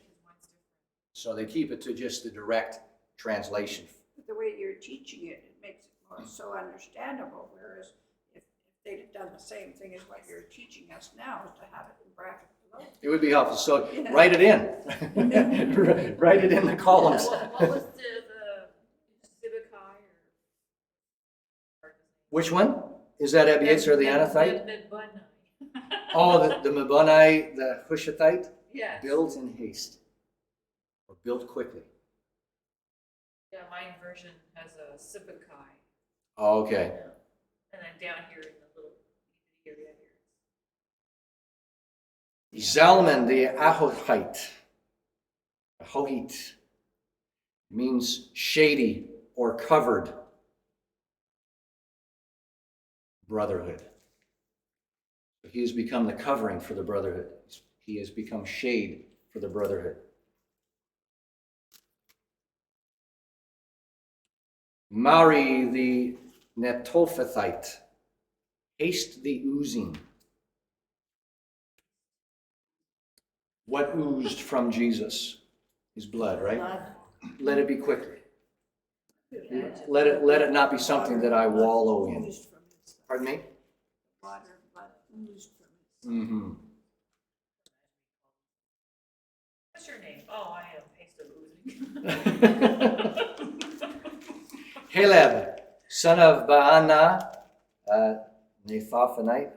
So they keep it to just the direct translation. But the way you're teaching it, it makes it more so understandable, whereas if they'd have done the same thing as what you're teaching us now, is to have it in brackets below. It would be helpful. So write it in. Write it in the columns. What was the Sibbachai or? Which one? Is that Ebiezer or the Anathite? Mebunai. Oh, the Mebunai, the Hushathite? Yes. Built in haste. Or built quickly. Yeah, my version has a Sibbachai. Oh, okay. And then down here in the little area here. Zalman, the Ahohite, means shady or covered brotherhood. He has become the covering for the brotherhood. He has become shade for the brotherhood. Mari, the Netophathite, haste the oozing. What oozed from Jesus? His blood, right? Let it be quickly. Let it not be something that I wallow in. Pardon me? Water, blood oozed from it. Mm-hmm. What's your name? Oh, I am Paste of Oozing. Caleb, son of Baana, Netophathite.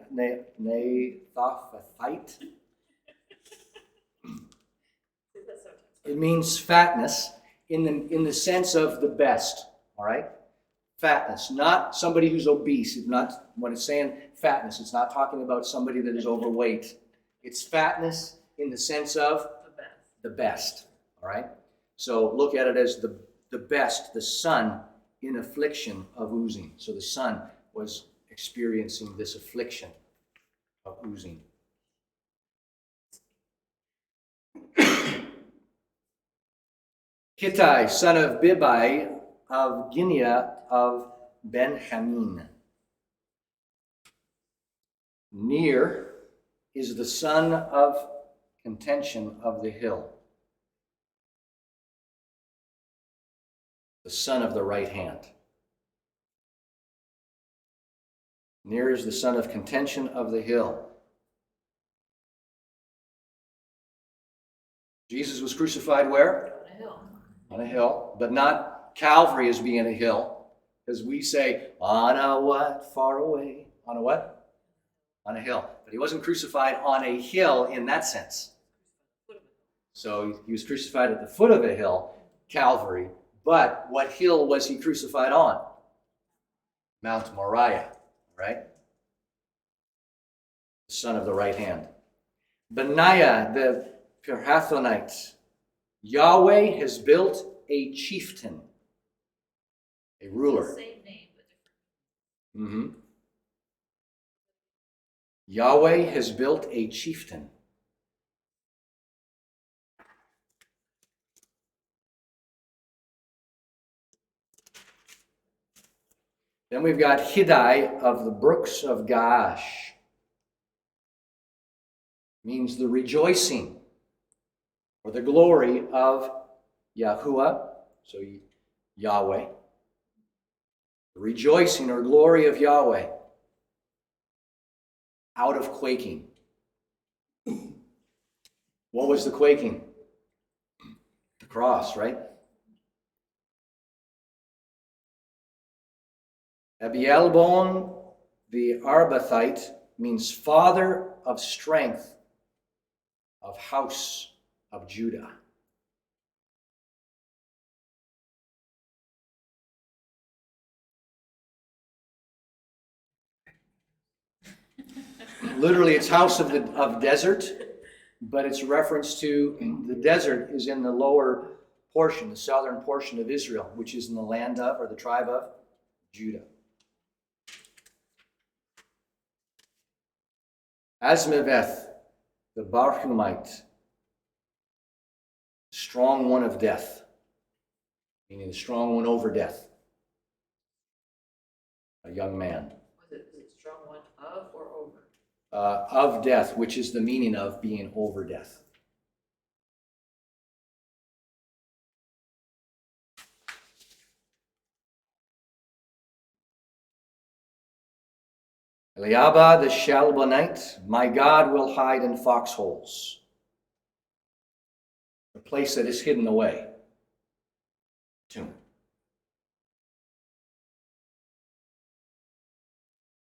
It means fatness in the sense of the best, all right? Fatness, not somebody who's obese. It's not, when it's saying fatness, it's not talking about somebody that is overweight. It's fatness in the sense of The best. the best, all right? So look at it as the best, the son in affliction of Uzziah. So the son was experiencing this affliction of Uzziah. Hittai, son of Bibai, of Gineah of Benjamin. Near is the son of contention of the hill, the son of the right hand. Near is the son of contention of the hill. Jesus was crucified where? On a hill. On a hill, but not Calvary as being a hill, because we say, on a what? Far away. On a what? On a hill. But he wasn't crucified on a hill in that sense. So he was crucified at the foot of a hill, Calvary, but what hill was he crucified on? Mount Moriah, right? The son of the right hand. Benaiah, the Pirathonite. Yahweh has built a chieftain, a ruler. Same name, but different. Yahweh has built a chieftain. Then we've got Hiddai of the brooks of Gaash. Means the rejoicing or the glory of Yahuwah, so Yahweh. The rejoicing or glory of Yahweh out of quaking. What was the quaking? The cross, right? Abielbon the Arbathite means father of strength of house of Judah. Literally, it's house of desert, but it's reference to the desert is in the lower portion, the southern portion of Israel, which is in the land of, or the tribe of, Judah. Asmaveth, the Barhumite, strong one of death, meaning the strong one over death, a young man. Is it strong one of or over? Of death, which is the meaning of being over death. Eliabah the Shalbonite, my God will hide in foxholes, a place that is hidden away. Tomb.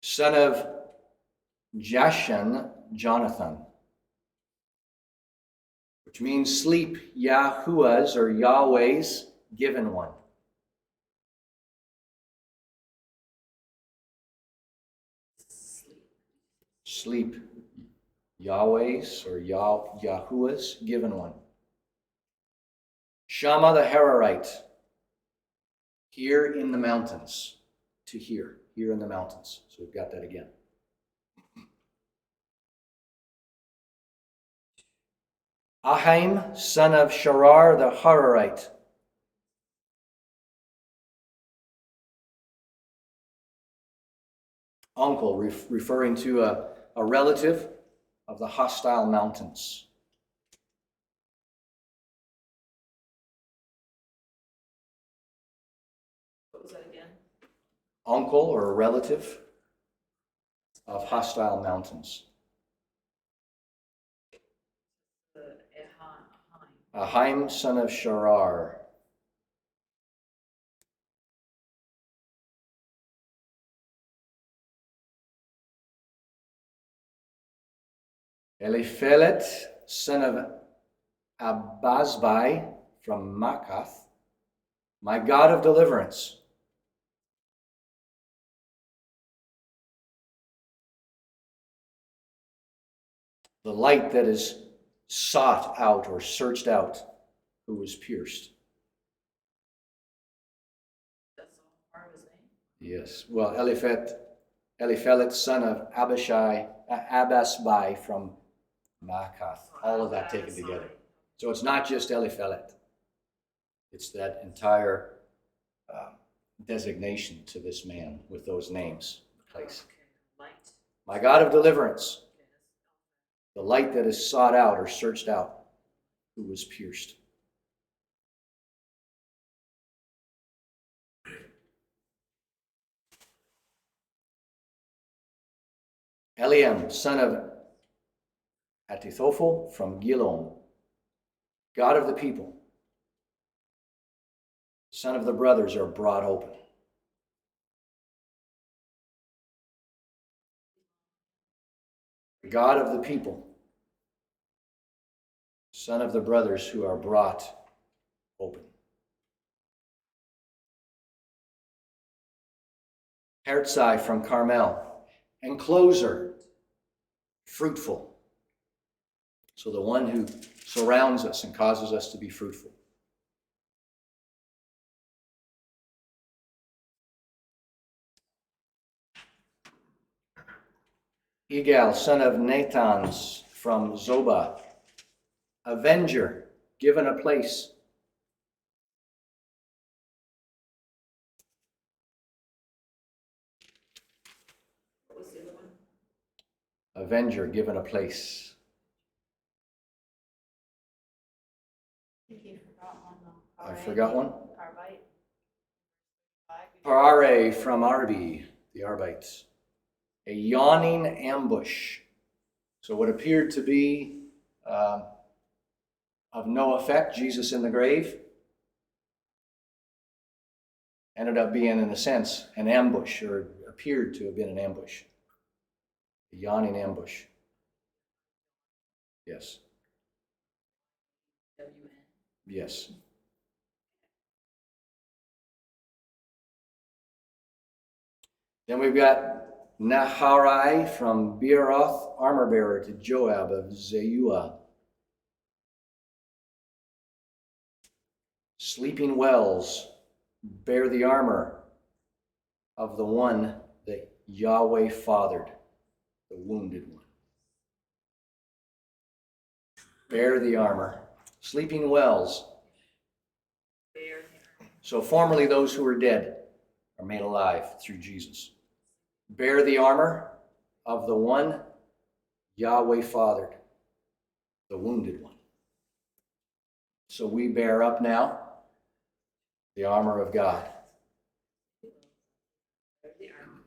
Son of Jashan, Jonathan, which means sleep, Yahuwah's or Yahweh's given one. Sleep, Yahweh's or Yahuwah's given one. Shammah the Hararite, here in the mountains, to here in the mountains. So we've got that again. Ahim, son of Sharar the Hararite. Uncle, referring to a relative of the hostile mountains. What was that again? Uncle or a relative of hostile mountains. The Ahim. Ahim, son of Sharar. Eliphelet, son of Abazbai from Makath, my God of deliverance. The light that is sought out or searched out, who was pierced. Yes. Well, Eliphelet, son of Abasbai from Maakath. All of that taken together. So it's not just Eliphelet. It's that entire designation to this man with those names, the place. Okay, light. My God of deliverance, Okay, the light that is sought out or searched out, who was pierced. Eliam, son of Atithophel from Gilom, God of the people, son of the brothers are brought open. God of the people, son of the brothers who are brought open. Herzai from Carmel, encloser, fruitful. So the one who surrounds us and causes us to be fruitful. Igal, son of Nathans from Zobah, avenger, given a place. what was the other one? Avenger, given a place. I think you forgot one though. I forgot one. Carbide. Parare from Arbi, the Arbites. A yawning ambush. So what appeared to be of no effect, Jesus in the grave, ended up being, in a sense, an ambush, or appeared to have been an ambush. A yawning ambush. Yes. WN. Yes. Then we've got Naharai from Beeroth, armor bearer to Joab of Zeruah. Sleeping wells bear the armor of the one that Yahweh fathered, the wounded one. Bear the armor. Sleeping wells. Bear. So formerly those who were dead are made alive through Jesus. Bear the armor of the one Yahweh fathered, the wounded one. So we bear up now the armor of God. Bear the armor.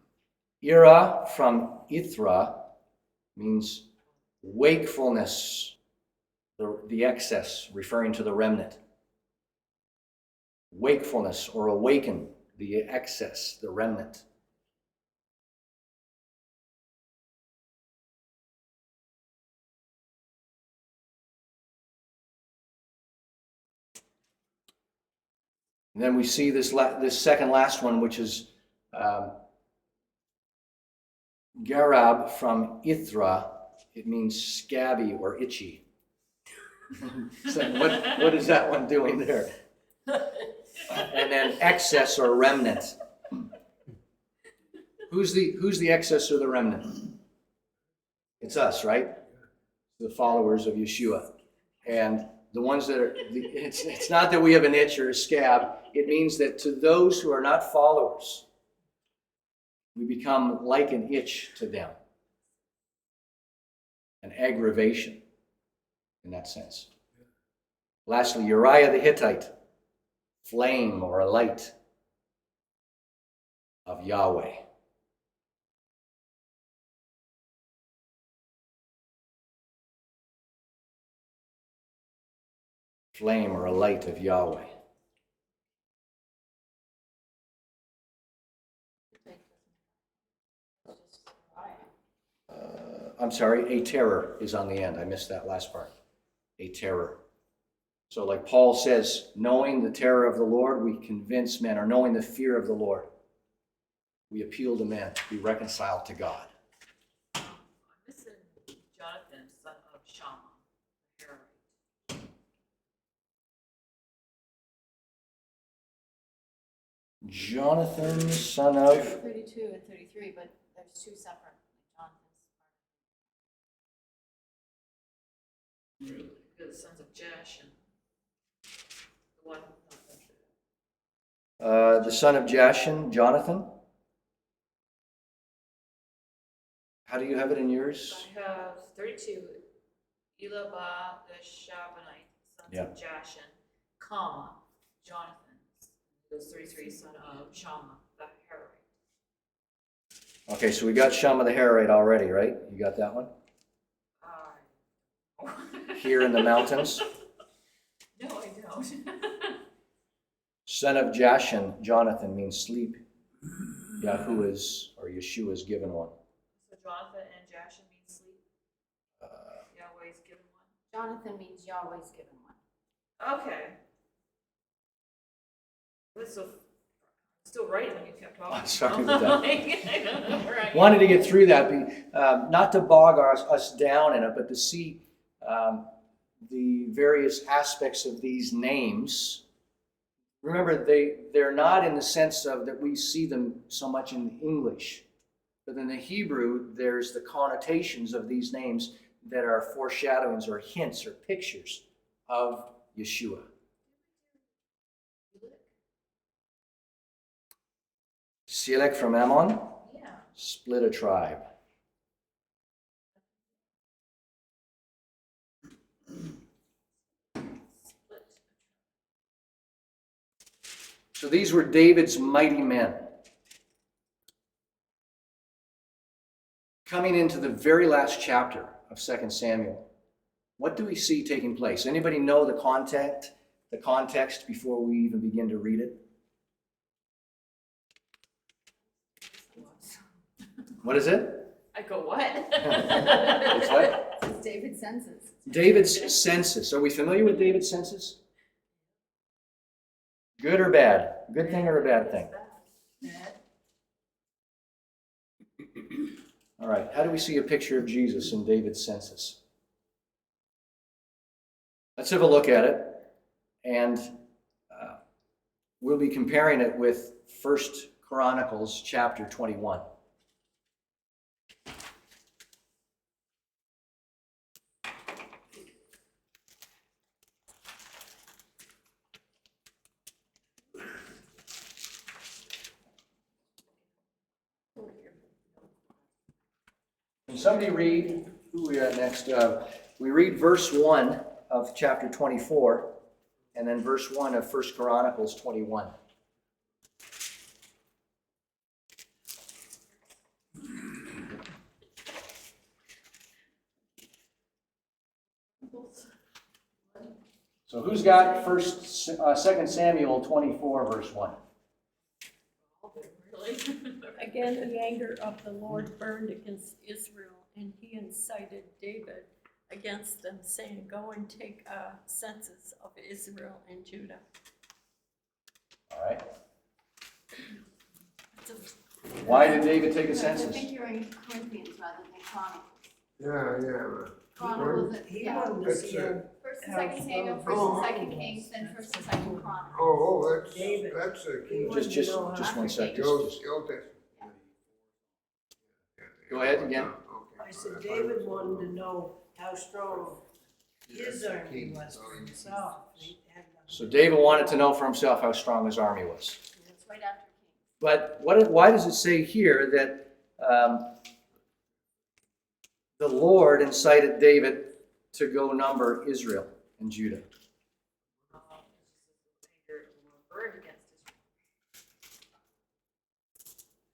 Ira from Ithra means wakefulness, the excess, referring to the remnant. Wakefulness or awaken, the excess, the remnant. And then we see this second last one, which is Garab from Ithra. It means scabby or itchy. So what is that one doing there? And then excess or remnant. Who's the excess or the remnant? It's us, right? The followers of Yeshua. And the ones that are, it's not that we have an itch or a scab. It means that to those who are not followers, we become like an itch to them. An aggravation in that sense. Lastly, Uriah the Hittite, flame or a light of Yahweh. Flame or a light of Yahweh. I'm sorry, a terror is on the end. I missed that last part. A terror. So like Paul says, knowing the terror of the Lord, we convince men, or knowing the fear of the Lord, we appeal to men to be reconciled to God. I'm missing Jonathan, son of Shammah, the Hararite. Jonathan, son of, 32 and 33, but there's two separate Jonathans. The sons of Jashin. The one, the son of Jashin, Jonathan. How do you have it in yours? I have 32, Elabah the Shabbanite, sons Yeah. of Jashin, comma, Jonathan. Those 33, son of Shammah the Hararite. Okay, so we got Shammah the Hararite already, right? You got that one? Here in the mountains. No, I don't. Son of Jashin, Jonathan means sleep. Yahuwah's or Yeshua's given one. So Jonathan and Jashin mean sleep. Yahweh's given one. Jonathan means Yahweh's given one. Okay. This is still right when you kept talking. Sorry about that. I don't know where I am. Wanted to get through that, not to bog us down in it, but to see the various aspects of these names. Remember, they're not in the sense of that we see them so much in English, but in the Hebrew, there's the connotations of these names that are foreshadowings or hints or pictures of Yeshua. Selek from Ammon, Yeah. split a tribe. Split. So these were David's mighty men. Coming into the very last chapter of 2 Samuel, what do we see taking place? Anybody know the context before we even begin to read it? What is it? I go, what? It's what? It's David's census. David's census. Are we familiar with David's census? Good or bad? Good thing or a bad thing? Bad. All right. How do we see a picture of Jesus in David's census? Let's have a look at it. And we'll be comparing it with 1 Chronicles chapter 21. Can somebody read, who we at next? We read verse 1 of chapter 24, and then verse 1 of 1 Chronicles 21. So who's got 2 Samuel 24, verse 1? Really? Again, the anger of the Lord burned against Israel, and he incited David against them, saying, "Go and take a census of Israel and Judah." All right. Why did David take a I census? think you're in Corinthians rather than Chronicles. Yeah. Chronicles, He yeah. wanted to see That's him. First and Second Samuel, First and Second Kings, then First and Second Chronicles. Oh, David. that's a He key. wanted to Just know one how- sec. Go Just- Testament. Go ahead again. I said David wanted to know how strong his army was for himself. He had nothing. So David wanted to know for himself how strong his army was. That's right after Kings. But why does it say here that the Lord incited David to go number Israel and Judah? Burned against Israel.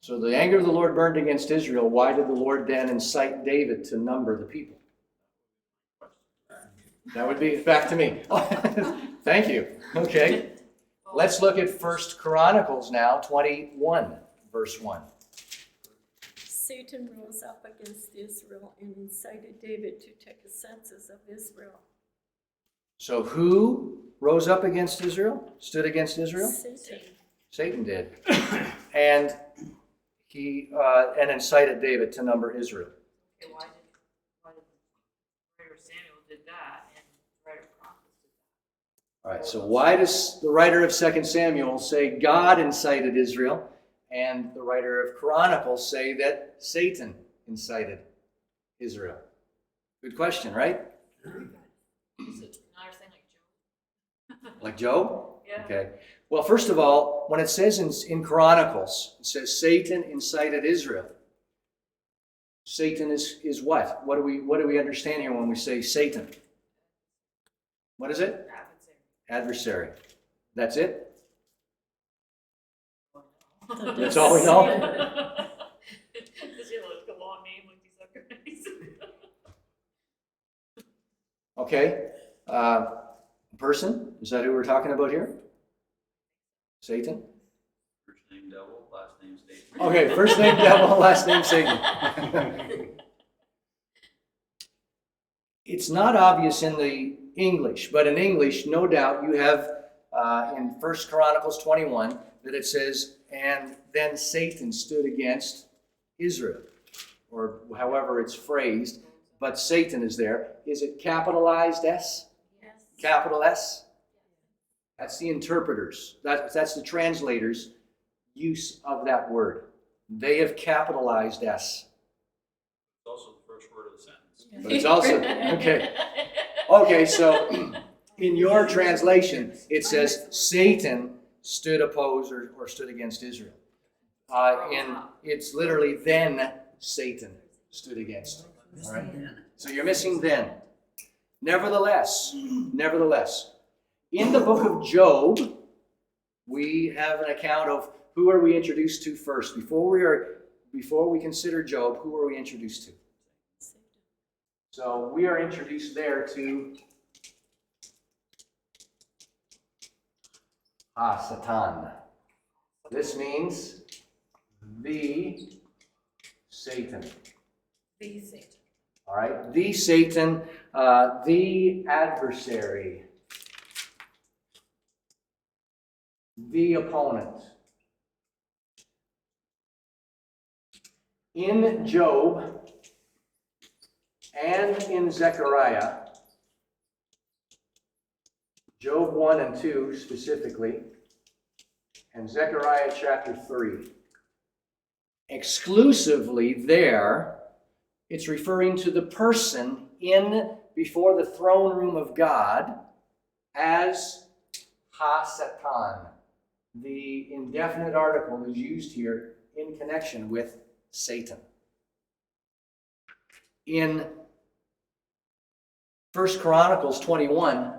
So the anger of the Lord burned against Israel. Why did the Lord then incite David to number the people? That would be back to me. Thank you. Okay. Let's look at 1 Chronicles now, 21, verse 1. Satan rose up against Israel and incited David to take a census of Israel. So who rose up against Israel? Stood against Israel? Satan. Satan did. And he incited David to number Israel. Okay, why did writer Samuel did that and writer Chronicles did All right, so why does the writer of 2 Samuel say God incited Israel, and the writer of Chronicles say that Satan incited Israel? Good question, right? Is it another thing like Job? Like Job? Yeah. Okay. Well, first of all, when it says in Chronicles, it says Satan incited Israel. Satan is what? What do we understand here when we say Satan? What is it? Adversary. That's it? That's all we know? Does he have like a long name like these other guys? Okay. Person? Is that who we're talking about here? Satan? First name devil, last name Satan. Okay, first name devil, last name Satan. It's not obvious in the English, but in English, no doubt, you have in 1 Chronicles 21 that it says, and then Satan stood against Israel, or however it's phrased, but Satan is there. Is it capitalized S? Yes. Capital S? That's the interpreters. That's the translators' use of that word. They have capitalized S. It's also the first word of the sentence. But it's also, okay. Okay, so in your translation, it says Satan stood opposed or stood against Israel. And it's literally then Satan stood against. All right? So you're missing then. Nevertheless, in the book of Job, we have an account of who are we introduced to first. Before we consider Job, who are we introduced to? So we are introduced there to Satan. This means the Satan. The Satan. All right, the Satan, the adversary, the opponent. In Job and in Zechariah, Job 1 and 2 specifically, and Zechariah chapter 3, exclusively there, it's referring to the person in before the throne room of God as Ha-Satan. The indefinite article is used here in connection with Satan. In 1 Chronicles 21,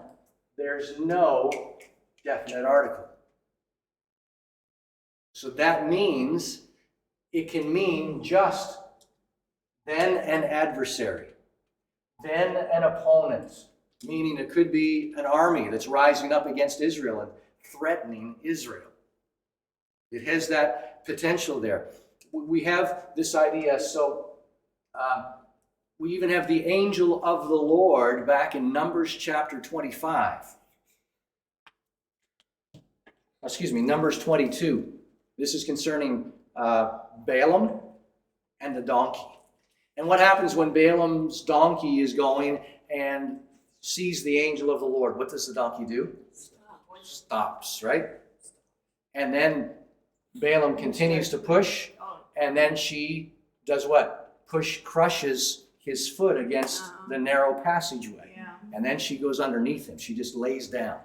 there's no definite article. So that means it can mean just then an adversary, then an opponent, meaning it could be an army that's rising up against Israel and threatening Israel. It has that potential there. We have this idea, so we even have the angel of the Lord back in Numbers chapter 25. Numbers 22. This is concerning Balaam and the donkey. And what happens when Balaam's donkey is going and sees the angel of the Lord? What does the donkey do? Stops, right? And then Balaam continues to push, and then she does what? Crushes his foot against the narrow passageway. Yeah. And then she goes underneath him. She just lays down.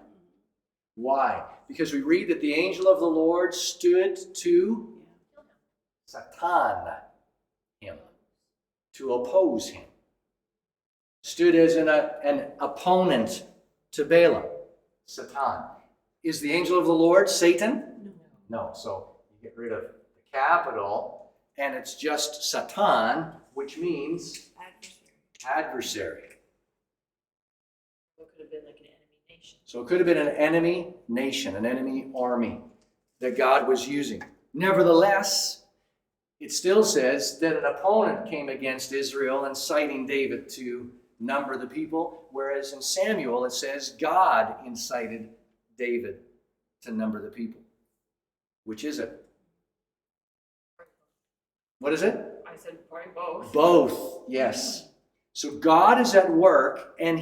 Why? Because we read that the angel of the Lord stood to Satan him, to oppose him. Stood as an opponent to Balaam, Satan. Is the angel of the Lord Satan? No. So you get rid of the capital, and it's just Satan, which means adversary. It could have been like an enemy nation. So it could have been an enemy nation, an enemy army that God was using. Nevertheless, it still says that an opponent came against Israel, inciting David to number the people, whereas in Samuel it says God incited David to number the people. Which is it? What is it? I said probably both. Both, yes. So God is at work, and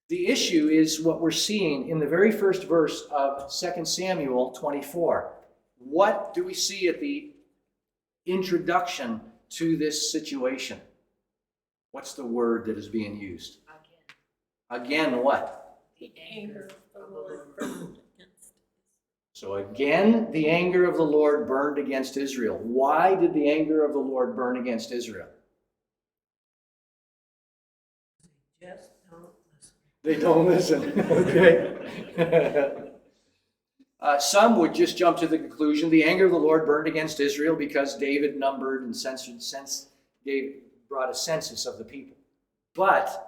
The issue is what we're seeing in the very first verse of 2 Samuel 24. What do we see at the introduction to this situation? What's the word that is being used? Again, what? The anger of the Lord burned against. So again, the anger of the Lord burned against Israel. Why did the anger of the Lord burn against Israel? Just don't listen. They don't listen. Okay. Some would just jump to the conclusion the anger of the Lord burned against Israel because David numbered and brought a census of the people. But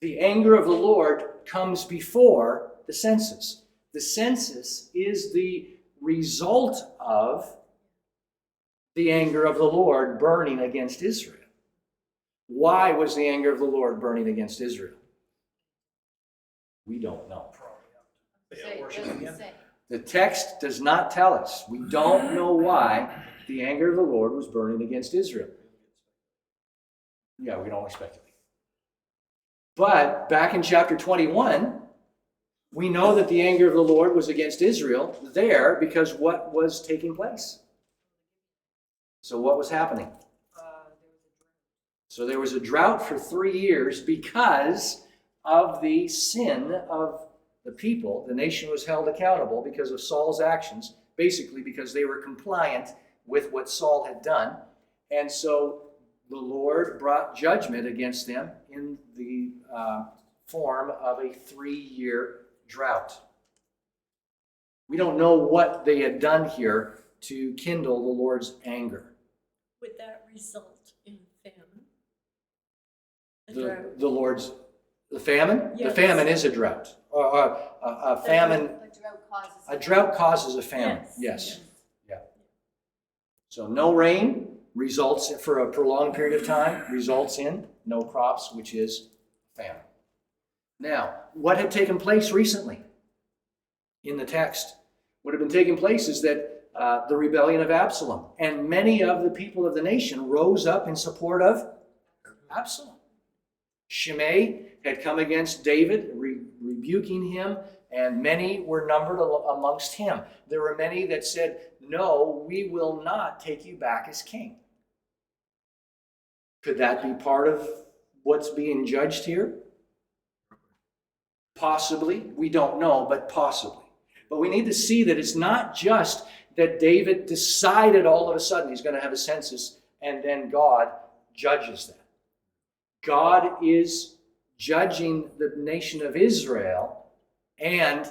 the anger of the Lord comes before the census. The census is the result of the anger of the Lord burning against Israel. Why was the anger of the Lord burning against Israel? We don't know. Say, it doesn't say. The text does not tell us. We don't know why the anger of the Lord was burning against Israel. Yeah, we can only speculate. But back in chapter 21, we know that the anger of the Lord was against Israel there because what was taking place? So what was happening? So there was a drought for 3 years because of the sin of the people. The nation was held accountable because of Saul's actions, basically because they were compliant with what Saul had done. And so the Lord brought judgment against them in the form of a 3-year drought. We don't know what they had done here to kindle the Lord's anger. Would that result in famine? The famine? Yes. The famine is a drought. A famine. A drought causes a famine. Yes. Yeah. So no rain results for a prolonged period of time, results in no crops, which is famine. Now, what had taken place recently in the text? What had been taking place is that the rebellion of Absalom, and many of the people of the nation rose up in support of Absalom. Shimei had come against David, rebuking him, and many were numbered amongst him. There were many that said, "No, we will not take you back as king." Could that be part of what's being judged here? Possibly. We don't know, but possibly. But we need to see that it's not just that David decided all of a sudden he's going to have a census and then God judges that. God is judging the nation of Israel and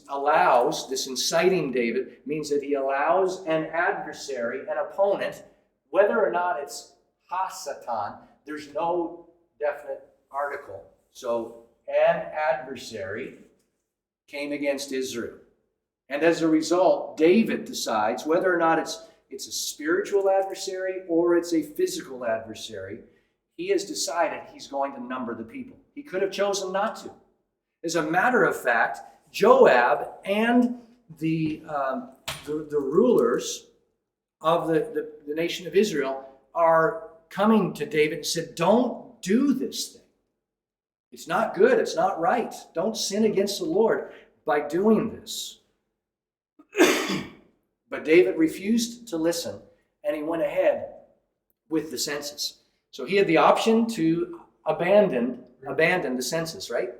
allows, this inciting David means that he allows an adversary, an opponent, whether or not it's Hasatan, there's no definite article. So an adversary came against Israel. And as a result, David decides whether or not it's a spiritual adversary or it's a physical adversary. He has decided he's going to number the people. He could have chosen not to. As a matter of fact, Joab and the rulers of the nation of Israel are coming to David and said, "Don't do this thing. It's not good. It's not right. Don't sin against the Lord by doing this." But David refused to listen, and he went ahead with the census. So he had the option to abandon the census, right?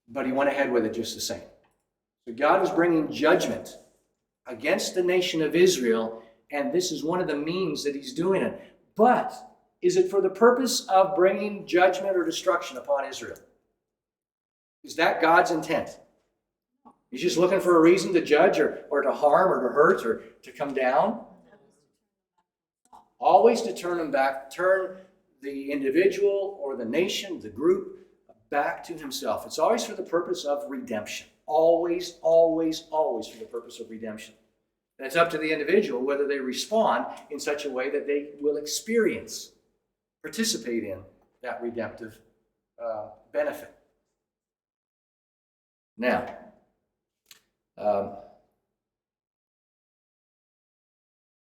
But he went ahead with it just the same. So God was bringing judgment against the nation of Israel, and this is one of the means that he's doing it. But is it for the purpose of bringing judgment or destruction upon Israel? Is that God's intent? He's just looking for a reason to judge or to harm or to hurt or to come down? Always to turn them back, turn the individual or the nation, the group, back to himself. It's always for the purpose of redemption. Always, always, always for the purpose of redemption. And it's up to the individual whether they respond in such a way that they will experience, participate in that redemptive benefit. Now,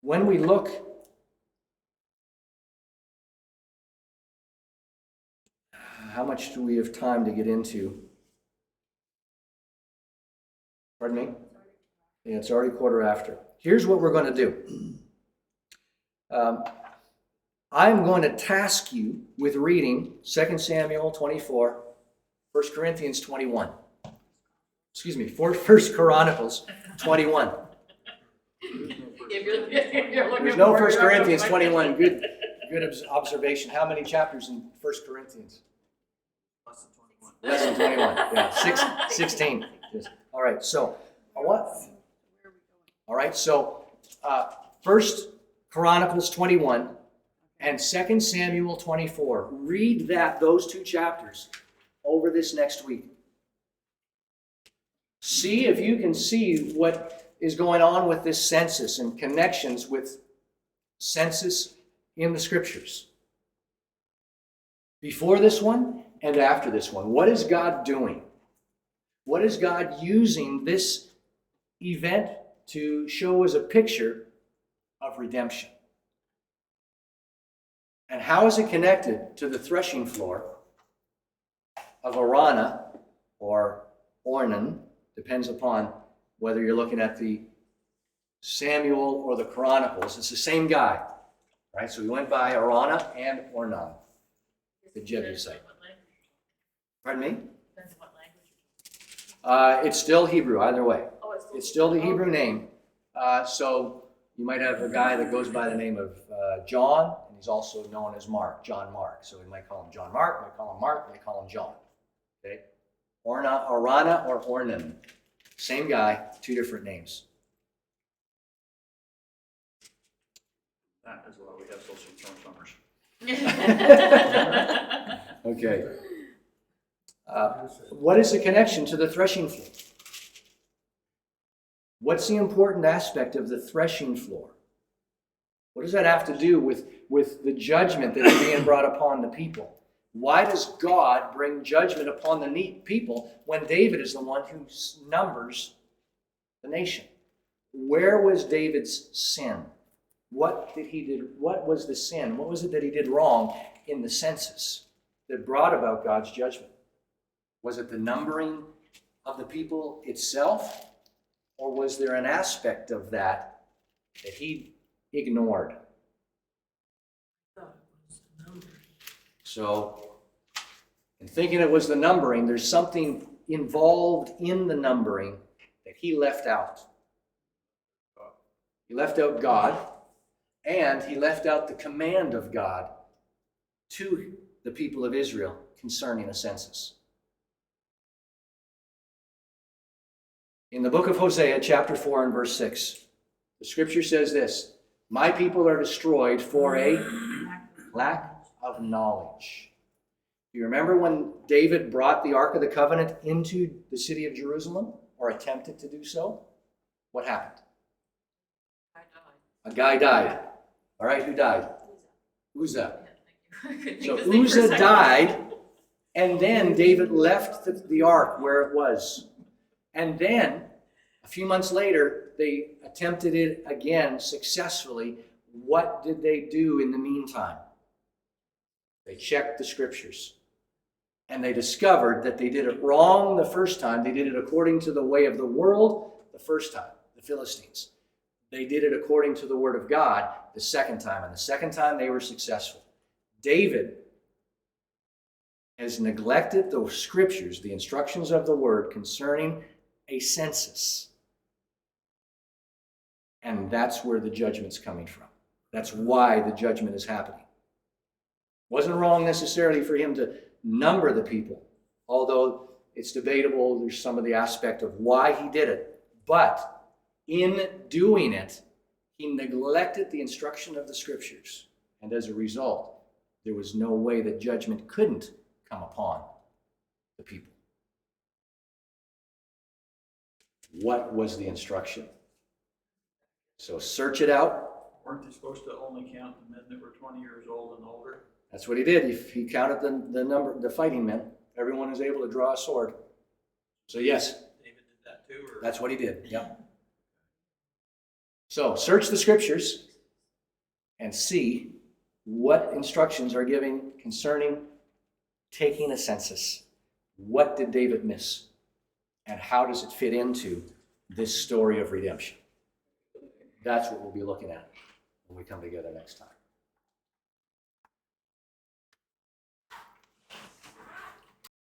when we look how much do we have time to get into? Pardon me? Yeah, it's already 1:15. Here's what we're going to do. I'm going to task you with reading 2 Samuel 24, 1 Corinthians 21. Excuse me, 1 Chronicles 21. There's no 1 Corinthians 21. Good observation. How many chapters in 1 Corinthians? Less than 21. Less than 21. Yeah, 16. Yes. All right, so what? All right, so 1 Chronicles 21 and 2 Samuel 24. Read those two chapters over this next week. See if you can see what is going on with this census and connections with census in the scriptures. Before this one and after this one. What is God doing? What is God using this event to show as a picture of redemption? And how is it connected to the threshing floor of Arana or Ornan? Depends upon whether you're looking at the Samuel or the Chronicles. It's the same guy, right? So we went by Arana and Ornan, the Jebusite. Pardon me? Depends on what language. It's still Hebrew, either way. Oh, It's still the Hebrew name. So you might have a guy that goes by the name of John, and he's also known as Mark, John Mark. So we might call him John Mark, might call him Mark, might call him John. Okay? Arana or Ornan. Same guy, two different names. That is why we have social transformers. Okay. What is the connection to the threshing floor? What's the important aspect of the threshing floor? What does that have to do with the judgment that is being brought upon the people? Why does God bring judgment upon the people when David is the one who numbers the nation? Where was David's sin? What was the sin? What was it that he did wrong in the census that brought about God's judgment? Was it the numbering of the people itself? Or was there an aspect of that he ignored? So, in thinking it was the numbering, there's something involved in the numbering that he left out. He left out God, and he left out the command of God to the people of Israel concerning a census. In the book of Hosea, chapter 4 and verse 6, the scripture says this: "My people are destroyed for a lack of knowledge." Do you remember when David brought the Ark of the Covenant into the city of Jerusalem, or attempted to do so? What happened? A guy died. All right, who died? Uzzah. So Uzzah died, and then David left the ark where it was. And then, a few months later, they attempted it again successfully. What did they do in the meantime? They checked the scriptures. And they discovered that they did it wrong the first time. They did it according to the way of the world the first time, the Philistines. They did it according to the word of God the second time. And the second time they were successful. David has neglected the scriptures, the instructions of the word concerning a census. And that's where the judgment's coming from. That's why the judgment is happening. Wasn't wrong necessarily for him to number the people, although it's debatable. There's some of the aspect of why he did it. But in doing it, he neglected the instruction of the scriptures. And as a result, there was no way that judgment couldn't come upon the people. What was the instruction? So search it out. Weren't they supposed to only count the men that were 20 years old and older? That's what he did. He counted the number, the fighting men. Everyone was able to draw a sword. So yes, David did that too? Or? that's what he did. Yep. So search the scriptures and see what instructions are given concerning taking a census. What did David miss? And how does it fit into this story of redemption? That's what we'll be looking at when we come together next time.